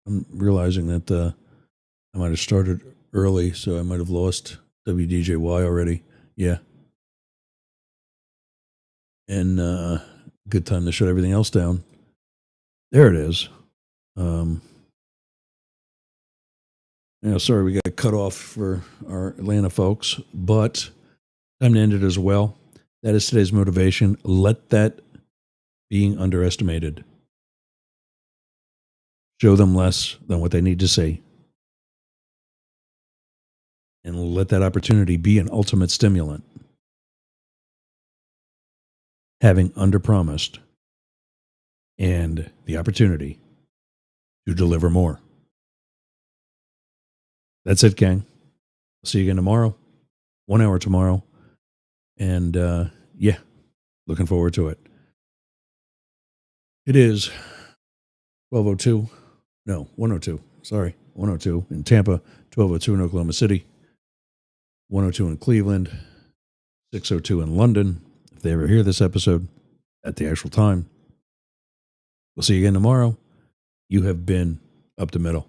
I'm realizing that I might have started early, so I might have lost WDJY already. Yeah. And good time to shut everything else down. There it is. Sorry we got cut off for our Atlanta folks, but time to end it as well. That is today's motivation. Let that being underestimated show them less than what they need to say. And let that opportunity be an ultimate stimulant. Having underpromised and the opportunity to deliver more. That's it, gang. See you again tomorrow. 1 hour tomorrow. And, looking forward to it. It is 12:02. No, 1:02. Sorry, 1:02 in Tampa, 12:02 in Oklahoma City, 1:02 in Cleveland, 6:02 in London. If they ever hear this episode at the actual time, we'll see you again tomorrow. You have been Up the Middle.